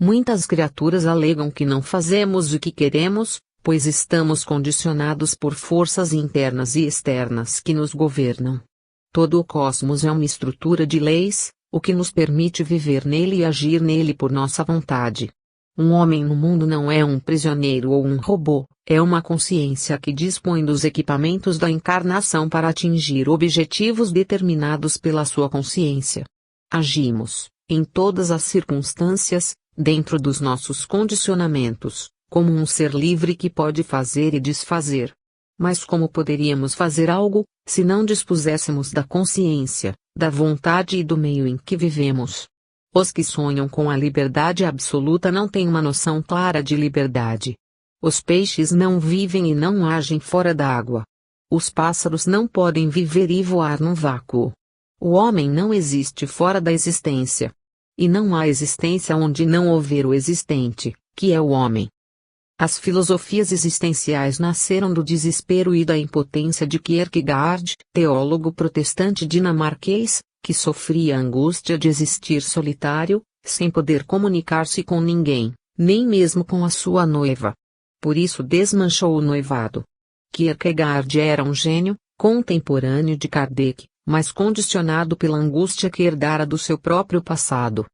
Muitas criaturas alegam que não fazemos o que queremos, pois estamos condicionados por forças internas e externas que nos governam. Todo o cosmos é uma estrutura de leis, o que nos permite viver nele e agir nele por nossa vontade. Um homem no mundo não é um prisioneiro ou um robô, é uma consciência que dispõe dos equipamentos da encarnação para atingir objetivos determinados pela sua consciência. Agimos, em todas as circunstâncias, dentro dos nossos condicionamentos, como um ser livre que pode fazer e desfazer. Mas como poderíamos fazer algo, se não dispuséssemos da consciência, da vontade e do meio em que vivemos? Os que sonham com a liberdade absoluta não têm uma noção clara de liberdade. Os peixes não vivem e não agem fora da água. Os pássaros não podem viver e voar num vácuo. O homem não existe fora da existência. E não há existência onde não houver o existente, que é o homem. As filosofias existenciais nasceram do desespero e da impotência de Kierkegaard, teólogo protestante dinamarquês, que sofria a angústia de existir solitário, sem poder comunicar-se com ninguém, nem mesmo com a sua noiva. Por isso desmanchou o noivado. Kierkegaard era um gênio, contemporâneo de Kardec, mas condicionado pela angústia que herdara do seu próprio passado.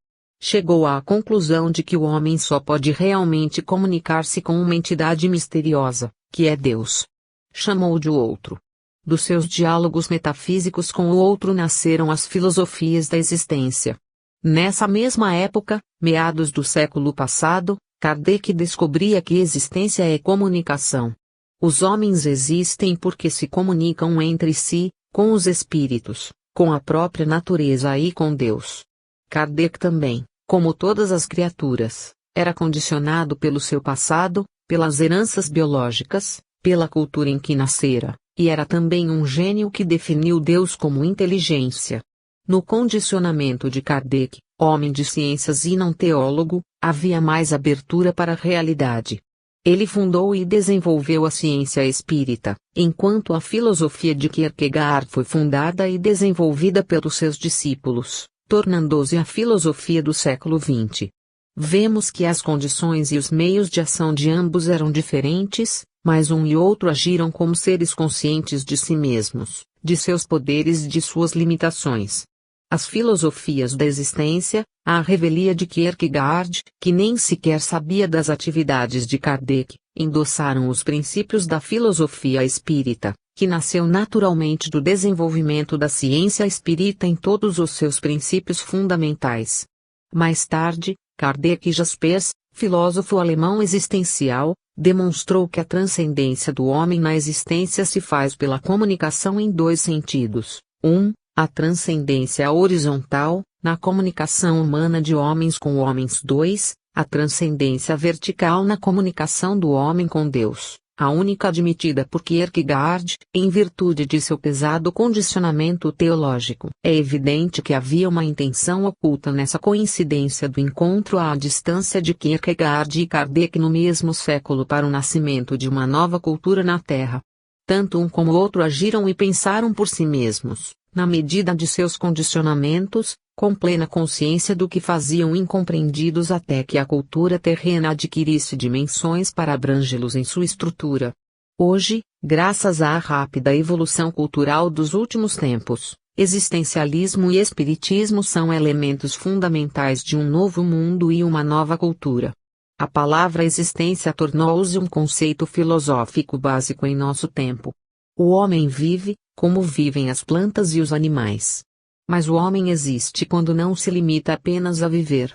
Chegou à conclusão de que o homem só pode realmente comunicar-se com uma entidade misteriosa, que é Deus. Chamou de outro. Dos seus diálogos metafísicos com o outro nasceram as filosofias da existência. Nessa mesma época, meados do século passado, Kardec descobria que existência é comunicação. Os homens existem porque se comunicam entre si, com os espíritos, com a própria natureza e com Deus. Kardec também, como todas as criaturas, era condicionado pelo seu passado, pelas heranças biológicas, pela cultura em que nascera, e era também um gênio que definiu Deus como inteligência. No condicionamento de Kardec, homem de ciências e não teólogo, havia mais abertura para a realidade. Ele fundou e desenvolveu a ciência espírita, enquanto a filosofia de Kierkegaard foi fundada e desenvolvida pelos seus discípulos, tornando-se a filosofia do século XX. Vemos que as condições e os meios de ação de ambos eram diferentes, mas um e outro agiram como seres conscientes de si mesmos, de seus poderes e de suas limitações. As filosofias da existência, a revelia de Kierkegaard, que nem sequer sabia das atividades de Kardec, endossaram os princípios da filosofia espírita, que nasceu naturalmente do desenvolvimento da ciência espírita em todos os seus princípios fundamentais. Mais tarde, Kardec Jaspers, filósofo alemão existencial, demonstrou que a transcendência do homem na existência se faz pela comunicação em dois sentidos. A transcendência horizontal, na comunicação humana de homens com homens. 2. A transcendência vertical na comunicação do homem com Deus, a única admitida por Kierkegaard, em virtude de seu pesado condicionamento teológico. É evidente que havia uma intenção oculta nessa coincidência do encontro à distância de Kierkegaard e Kardec no mesmo século para o nascimento de uma nova cultura na Terra. Tanto um como o outro agiram e pensaram por si mesmos, na medida de seus condicionamentos, com plena consciência do que faziam incompreendidos até que a cultura terrena adquirisse dimensões para abrangê-los em sua estrutura. Hoje, graças à rápida evolução cultural dos últimos tempos, existencialismo e espiritismo são elementos fundamentais de um novo mundo e uma nova cultura. A palavra existência tornou-se um conceito filosófico básico em nosso tempo. O homem vive, como vivem as plantas e os animais. Mas o homem existe quando não se limita apenas a viver.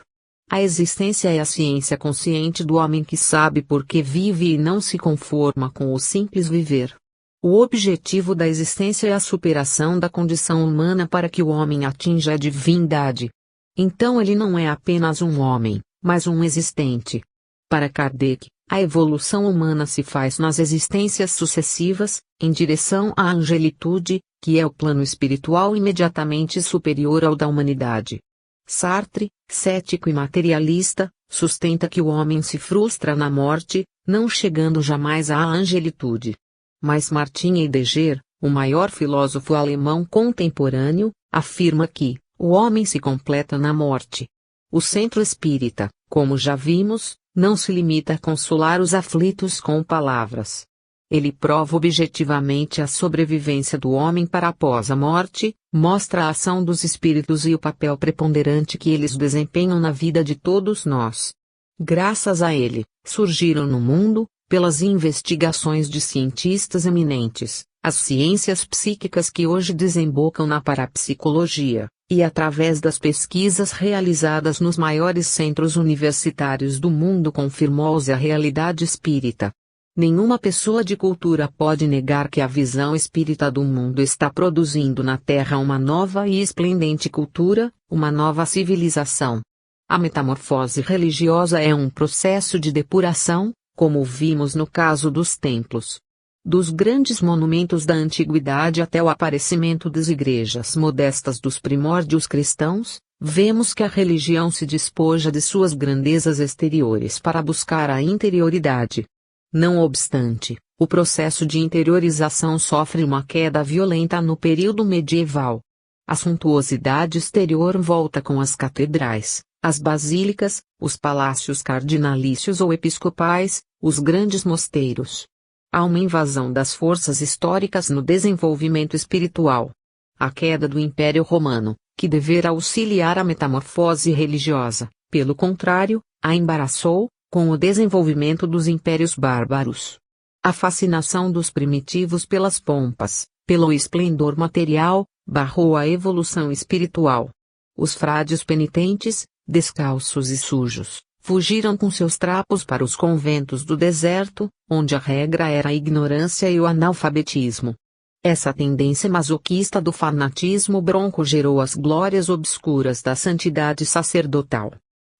A existência é a ciência consciente do homem que sabe por que vive e não se conforma com o simples viver. O objetivo da existência é a superação da condição humana para que o homem atinja a divindade. Então ele não é apenas um homem, mas um existente. Para Kardec, a evolução humana se faz nas existências sucessivas, em direção à angelitude, que é o plano espiritual imediatamente superior ao da humanidade. Sartre, cético e materialista, sustenta que o homem se frustra na morte, não chegando jamais à angelitude. Mas Martin Heidegger, o maior filósofo alemão contemporâneo, afirma que o homem se completa na morte. O centro espírita, como já vimos, não se limita a consolar os aflitos com palavras. Ele prova objetivamente a sobrevivência do homem para após a morte, mostra a ação dos espíritos e o papel preponderante que eles desempenham na vida de todos nós. Graças a ele, surgiram no mundo, pelas investigações de cientistas eminentes, as ciências psíquicas que hoje desembocam na parapsicologia, e através das pesquisas realizadas nos maiores centros universitários do mundo confirmou-se a realidade espírita. Nenhuma pessoa de cultura pode negar que a visão espírita do mundo está produzindo na Terra uma nova e esplendente cultura, uma nova civilização. A metamorfose religiosa é um processo de depuração, como vimos no caso dos templos. Dos grandes monumentos da antiguidade até o aparecimento das igrejas modestas dos primórdios cristãos, vemos que a religião se despoja de suas grandezas exteriores para buscar a interioridade. Não obstante, o processo de interiorização sofre uma queda violenta no período medieval. A suntuosidade exterior volta com as catedrais, as basílicas, os palácios cardinalícios ou episcopais, os grandes mosteiros. Há uma invasão das forças históricas no desenvolvimento espiritual. A queda do Império Romano, que devera auxiliar a metamorfose religiosa, pelo contrário, a embaraçou, com o desenvolvimento dos impérios bárbaros. A fascinação dos primitivos pelas pompas, pelo esplendor material, barrou a evolução espiritual. Os frades penitentes, descalços e sujos, fugiram com seus trapos para os conventos do deserto, onde a regra era a ignorância e o analfabetismo. Essa tendência masoquista do fanatismo bronco gerou as glórias obscuras da santidade sacerdotal.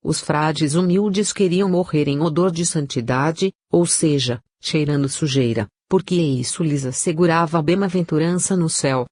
Os frades humildes queriam morrer em odor de santidade, ou seja, cheirando sujeira, porque isso lhes assegurava a bem-aventurança no céu.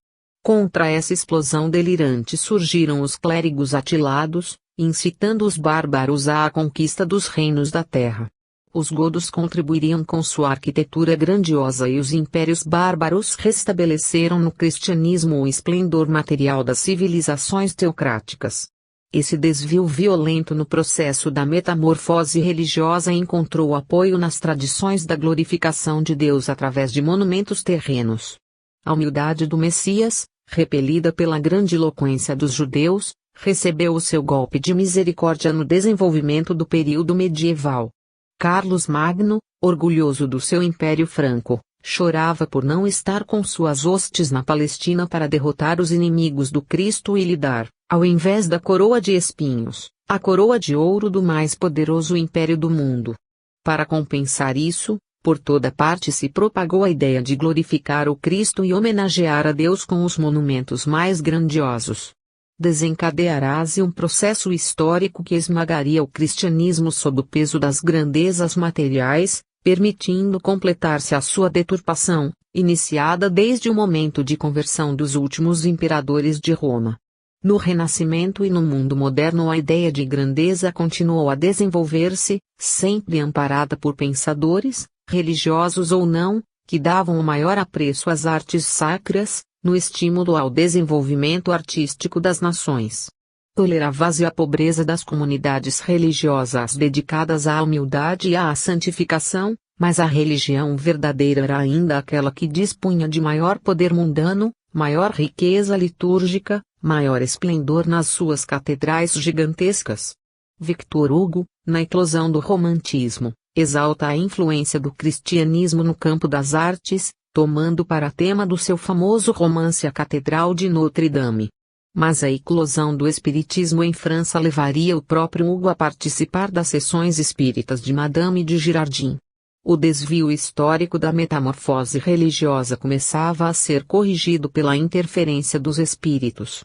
Contra essa explosão delirante surgiram os clérigos atilados, incitando os bárbaros à conquista dos reinos da terra. Os godos contribuiriam com sua arquitetura grandiosa e os impérios bárbaros restabeleceram no cristianismo o esplendor material das civilizações teocráticas. Esse desvio violento no processo da metamorfose religiosa encontrou apoio nas tradições da glorificação de Deus através de monumentos terrenos. A humildade do Messias, repelida pela grandiloquência dos judeus, recebeu o seu golpe de misericórdia no desenvolvimento do período medieval. Carlos Magno, orgulhoso do seu Império Franco, chorava por não estar com suas hostes na Palestina para derrotar os inimigos do Cristo e lhe dar, ao invés da coroa de espinhos, a coroa de ouro do mais poderoso império do mundo. Para compensar isso, por toda parte se propagou a ideia de glorificar o Cristo e homenagear a Deus com os monumentos mais grandiosos. Desencadeará-se um processo histórico que esmagaria o cristianismo sob o peso das grandezas materiais, permitindo completar-se a sua deturpação, iniciada desde o momento de conversão dos últimos imperadores de Roma. No Renascimento e no mundo moderno a ideia de grandeza continuou a desenvolver-se, sempre amparada por pensadores, religiosos ou não, que davam o maior apreço às artes sacras, no estímulo ao desenvolvimento artístico das nações. Tolerava-se a pobreza das comunidades religiosas dedicadas à humildade e à santificação, mas a religião verdadeira era ainda aquela que dispunha de maior poder mundano, maior riqueza litúrgica, maior esplendor nas suas catedrais gigantescas. Victor Hugo, na eclosão do romantismo, exalta a influência do cristianismo no campo das artes, tomando para tema do seu famoso romance a Catedral de Notre-Dame. Mas a eclosão do espiritismo em França levaria o próprio Hugo a participar das sessões espíritas de Madame de Girardin. O desvio histórico da metamorfose religiosa começava a ser corrigido pela interferência dos espíritos.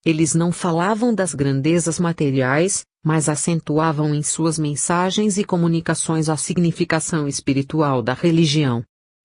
Eles não falavam das grandezas materiais, mas acentuavam em suas mensagens e comunicações a significação espiritual da religião.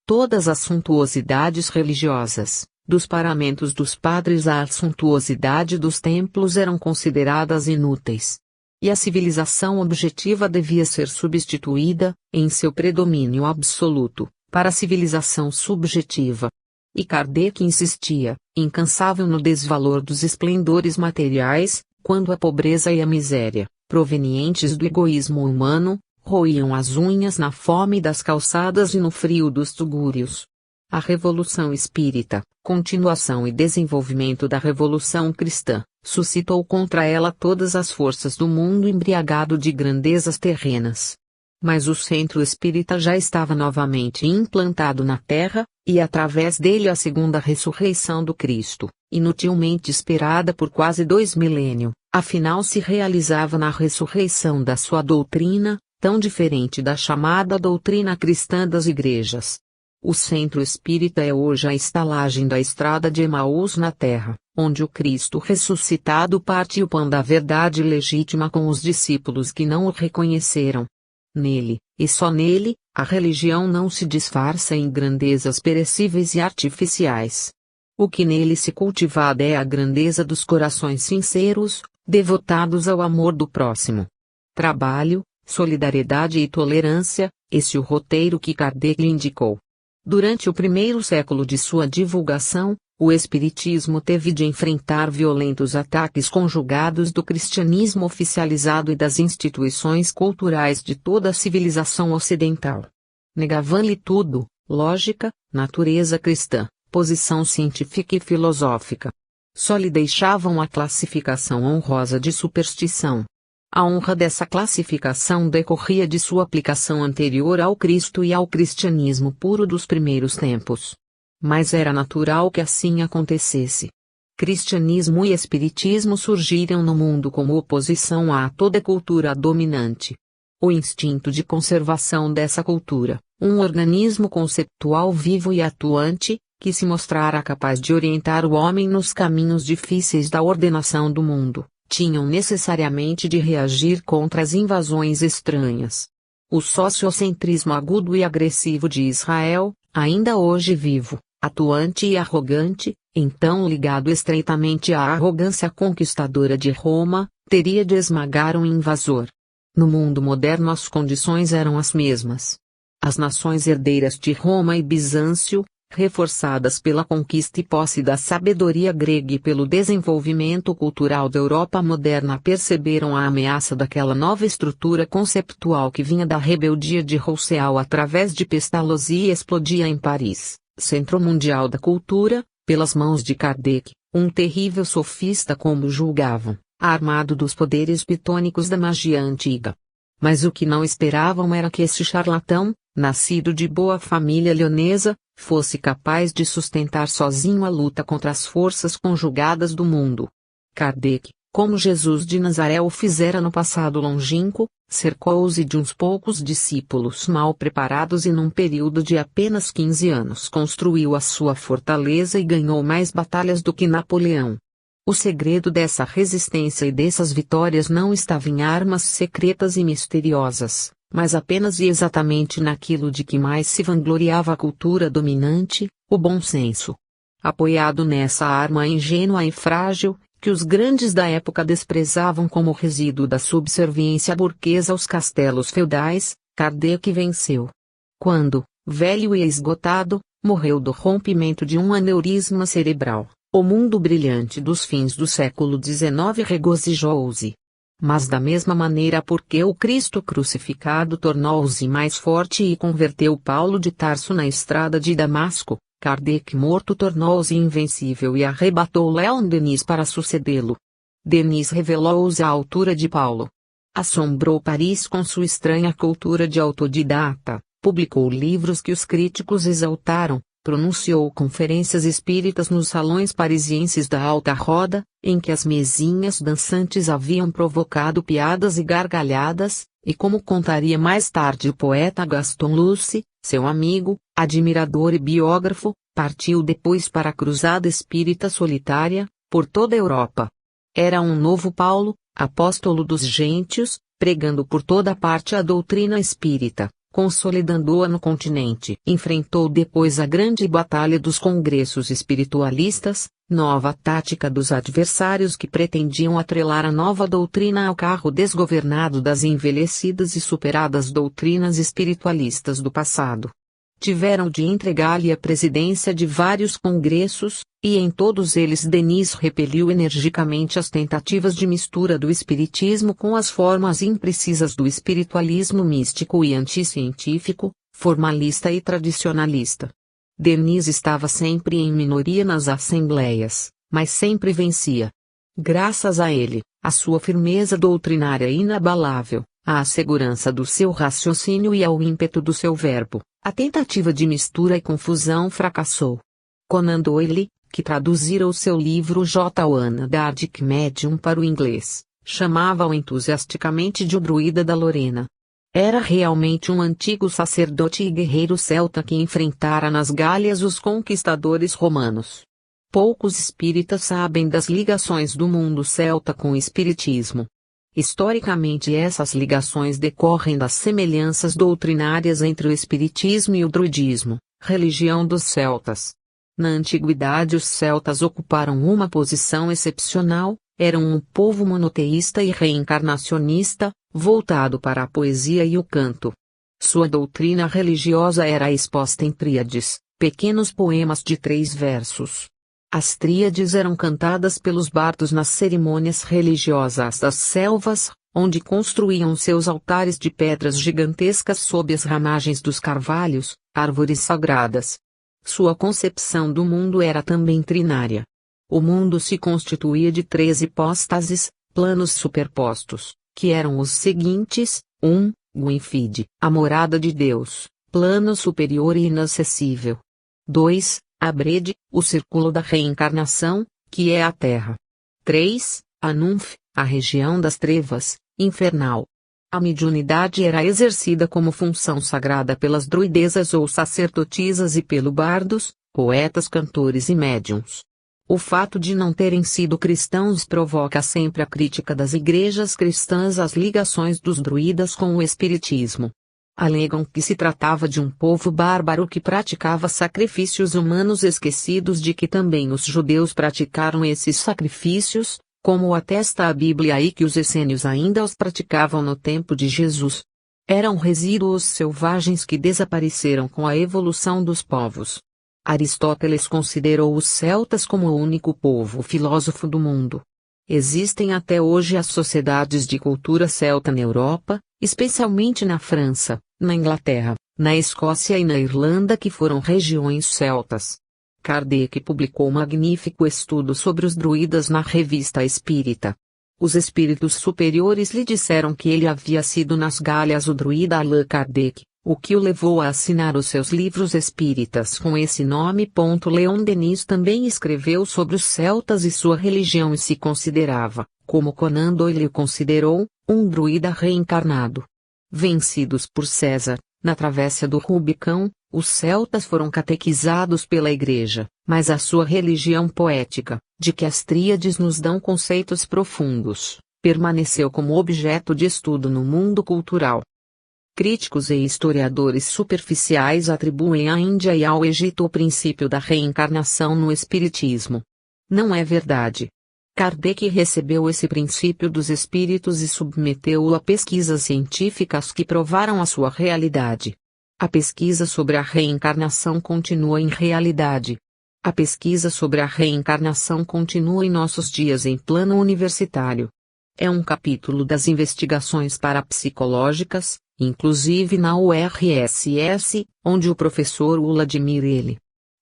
Todas as suntuosidades religiosas, dos paramentos dos padres à suntuosidade dos templos eram consideradas inúteis. E a civilização objetiva devia ser substituída, em seu predomínio absoluto, para a civilização subjetiva. E Kardec insistia, incansável no desvalor dos esplendores materiais, quando a pobreza e a miséria, provenientes do egoísmo humano, roíam as unhas na fome das calçadas e no frio dos tugúrios. A Revolução Espírita, continuação e desenvolvimento da Revolução Cristã, suscitou contra ela todas as forças do mundo embriagado de grandezas terrenas. Mas o centro espírita já estava novamente implantado na terra, e através dele a segunda ressurreição do Cristo, inutilmente esperada por quase 2 milênios, afinal se realizava na ressurreição da sua doutrina, tão diferente da chamada doutrina cristã das igrejas. O centro espírita é hoje a estalagem da estrada de Emaús na terra, onde o Cristo ressuscitado parte o pão da verdade legítima com os discípulos que não o reconheceram. Nele, e só nele, a religião não se disfarça em grandezas perecíveis e artificiais. O que nele se cultivada é a grandeza dos corações sinceros, devotados ao amor do próximo. Trabalho, solidariedade e tolerância, esse o roteiro que Kardec lhe indicou. Durante o primeiro século de sua divulgação, o Espiritismo teve de enfrentar violentos ataques conjugados do cristianismo oficializado e das instituições culturais de toda a civilização ocidental. Negavam-lhe tudo, lógica, natureza cristã, posição científica e filosófica. Só lhe deixavam a classificação honrosa de superstição. A honra dessa classificação decorria de sua aplicação anterior ao Cristo e ao cristianismo puro dos primeiros tempos. Mas era natural que assim acontecesse. Cristianismo e espiritismo surgiram no mundo como oposição a toda cultura dominante. o instinto de conservação dessa cultura, um organismo conceptual vivo e atuante, que se mostrara capaz de orientar o homem nos caminhos difíceis da ordenação do mundo, tinham necessariamente de reagir contra as invasões estranhas. O sociocentrismo agudo e agressivo de Israel, ainda hoje vivo, atuante e arrogante, então ligado estreitamente à arrogância conquistadora de Roma, teria de esmagar um invasor. No mundo moderno as condições eram as mesmas. As nações herdeiras de Roma e Bizâncio, reforçadas pela conquista e posse da sabedoria grega e pelo desenvolvimento cultural da Europa moderna, perceberam a ameaça daquela nova estrutura conceptual que vinha da rebeldia de Rousseau através de Pestalozzi e explodia em Paris, centro mundial da cultura, pelas mãos de Kardec, um terrível sofista como julgavam, armado dos poderes pitônicos da magia antiga. Mas o que não esperavam era que este charlatão, nascido de boa família leonesa, fosse capaz de sustentar sozinho a luta contra as forças conjugadas do mundo. Kardec, como Jesus de Nazaré o fizera no passado longínquo, cercou-se de uns poucos discípulos mal preparados e num período de apenas 15 anos construiu a sua fortaleza e ganhou mais batalhas do que Napoleão. O segredo dessa resistência e dessas vitórias não estava em armas secretas e misteriosas, mas apenas e exatamente naquilo de que mais se vangloriava a cultura dominante, o bom senso. Apoiado nessa arma ingênua e frágil, que os grandes da época desprezavam como resíduo da subserviência burguesa aos castelos feudais, Kardec venceu. Quando, velho e esgotado, morreu do rompimento de um aneurisma cerebral, o mundo brilhante dos fins do século XIX regozijou-se. Mas da mesma maneira porque o Cristo crucificado tornou-se mais forte e converteu Paulo de Tarso na estrada de Damasco, Kardec morto tornou-se invencível e arrebatou Leon Denis para sucedê-lo. Denis revelou-se à altura de Paulo. Assombrou Paris com sua estranha cultura de autodidata, publicou livros que os críticos exaltaram, pronunciou conferências espíritas nos salões parisienses da alta roda, em que as mesinhas dançantes haviam provocado piadas e gargalhadas, e como contaria mais tarde o poeta Gaston Luce, seu amigo, admirador e biógrafo, partiu depois para a cruzada espírita solitária, por toda a Europa. Era um novo Paulo, apóstolo dos gentios, pregando por toda parte a doutrina espírita, consolidando-a no continente. Enfrentou depois a grande batalha dos congressos espiritualistas, nova tática dos adversários que pretendiam atrelar a nova doutrina ao carro desgovernado das envelhecidas e superadas doutrinas espiritualistas do passado. Tiveram de entregar-lhe a presidência de vários congressos, e em todos eles Denis repeliu energicamente as tentativas de mistura do espiritismo com as formas imprecisas do espiritualismo místico e anticientífico, formalista e tradicionalista. Denis estava sempre em minoria nas assembleias, mas sempre vencia. Graças a ele, a sua firmeza doutrinária inabalável, à segurança do seu raciocínio e ao ímpeto do seu verbo, a tentativa de mistura e confusão fracassou. Conan Doyle, que traduzira o seu livro Joanna Dark Medium para o inglês, chamava-o entusiasticamente de o druida da Lorena. Era realmente um antigo sacerdote e guerreiro celta que enfrentara nas Gálias os conquistadores romanos. Poucos espíritas sabem das ligações do mundo celta com o espiritismo. Historicamente essas ligações decorrem das semelhanças doutrinárias entre o espiritismo e o druidismo, religião dos celtas. Na antiguidade os celtas ocuparam uma posição excepcional, eram um povo monoteísta e reencarnacionista, voltado para a poesia e o canto. Sua doutrina religiosa era exposta em tríades, pequenos poemas de 3 versos. As tríades eram cantadas pelos bardos nas cerimônias religiosas das selvas, onde construíam seus altares de pedras gigantescas sob as ramagens dos carvalhos, árvores sagradas. Sua concepção do mundo era também trinária. O mundo se constituía de 3 hipóstases, planos superpostos, que eram os seguintes: 1. Gwynfide, a morada de Deus, plano superior e inacessível. 2. Abrede, o círculo da reencarnação, que é a Terra. 3. Anunf, a região das trevas, infernal. A mediunidade era exercida como função sagrada pelas druidezas ou sacerdotisas e pelo bardos, poetas, cantores e médiuns. O fato de não terem sido cristãos provoca sempre a crítica das igrejas cristãs às ligações dos druidas com o espiritismo. Alegam que se tratava de um povo bárbaro que praticava sacrifícios humanos, esquecidos de que também os judeus praticaram esses sacrifícios, como atesta a Bíblia, e que os essênios ainda os praticavam no tempo de Jesus. Eram resíduos selvagens que desapareceram com a evolução dos povos. Aristóteles considerou os celtas como o único povo filósofo do mundo. Existem até hoje as sociedades de cultura celta na Europa, especialmente na França, na Inglaterra, na Escócia e na Irlanda, que foram regiões celtas. Kardec publicou um magnífico estudo sobre os druidas na Revista Espírita. Os espíritos superiores lhe disseram que ele havia sido nas Galhas o druida Allan Kardec, o que o levou a assinar os seus livros espíritas com esse nome. Leon Denis também escreveu sobre os celtas e sua religião e se considerava, como Conan Doyle o considerou, um druida reencarnado. Vencidos por César, na travessa do Rubicão, os celtas foram catequizados pela Igreja, mas a sua religião poética, de que as tríades nos dão conceitos profundos, permaneceu como objeto de estudo no mundo cultural. Críticos e historiadores superficiais atribuem à Índia e ao Egito o princípio da reencarnação no espiritismo. Não é verdade. Kardec recebeu esse princípio dos espíritos e submeteu-o a pesquisas científicas que provaram a sua realidade. A pesquisa sobre a reencarnação continua em realidade. A pesquisa sobre a reencarnação continua em nossos dias em plano universitário. É um capítulo das investigações parapsicológicas, inclusive na URSS, onde o professor Vladimir L.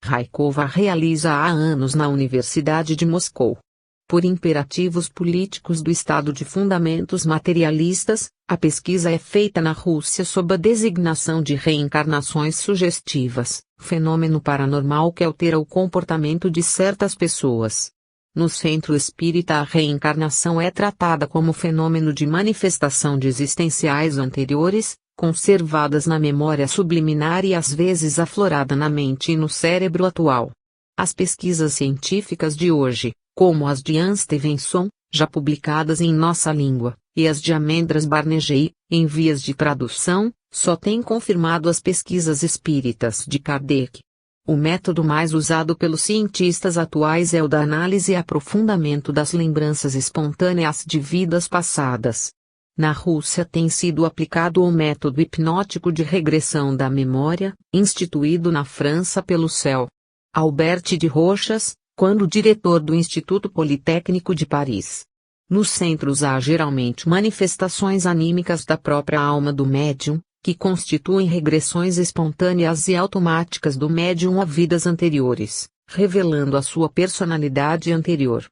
Raikova realiza há anos na Universidade de Moscou. Por imperativos políticos do Estado de fundamentos materialistas, a pesquisa é feita na Rússia sob a designação de reencarnações sugestivas, fenômeno paranormal que altera o comportamento de certas pessoas. No centro espírita, a reencarnação é tratada como fenômeno de manifestação de existenciais anteriores, conservadas na memória subliminar e às vezes aflorada na mente e no cérebro atual. As pesquisas científicas de hoje, como as de Ian Stevenson, já publicadas em nossa língua, e as de Amendras Barnegei, em vias de tradução, só têm confirmado as pesquisas espíritas de Kardec. O método mais usado pelos cientistas atuais é o da análise e aprofundamento das lembranças espontâneas de vidas passadas. Na Rússia tem sido aplicado o método hipnótico de regressão da memória, instituído na França pelo CEL. Albert de Rochas, quando diretor do Instituto Politécnico de Paris. Nos centros há geralmente manifestações anímicas da própria alma do médium, que constituem regressões espontâneas e automáticas do médium a vidas anteriores, revelando a sua personalidade anterior.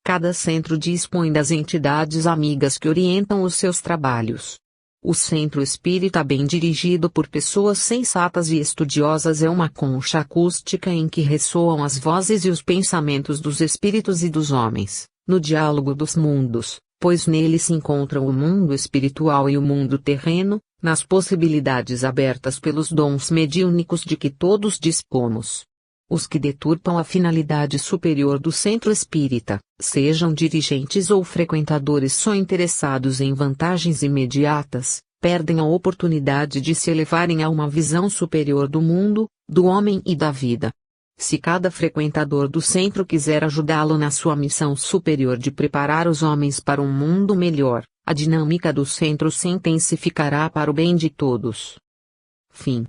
Cada centro dispõe das entidades amigas que orientam os seus trabalhos. O centro espírita, bem dirigido por pessoas sensatas e estudiosas, é uma concha acústica em que ressoam as vozes e os pensamentos dos espíritos e dos homens, no diálogo dos mundos, pois nele se encontram o mundo espiritual e o mundo terreno, nas possibilidades abertas pelos dons mediúnicos de que todos dispomos. Os que deturpam a finalidade superior do centro espírita, sejam dirigentes ou frequentadores só interessados em vantagens imediatas, perdem a oportunidade de se elevarem a uma visão superior do mundo, do homem e da vida. Se cada frequentador do centro quiser ajudá-lo na sua missão superior de preparar os homens para um mundo melhor, a dinâmica do centro se intensificará para o bem de todos. Fim.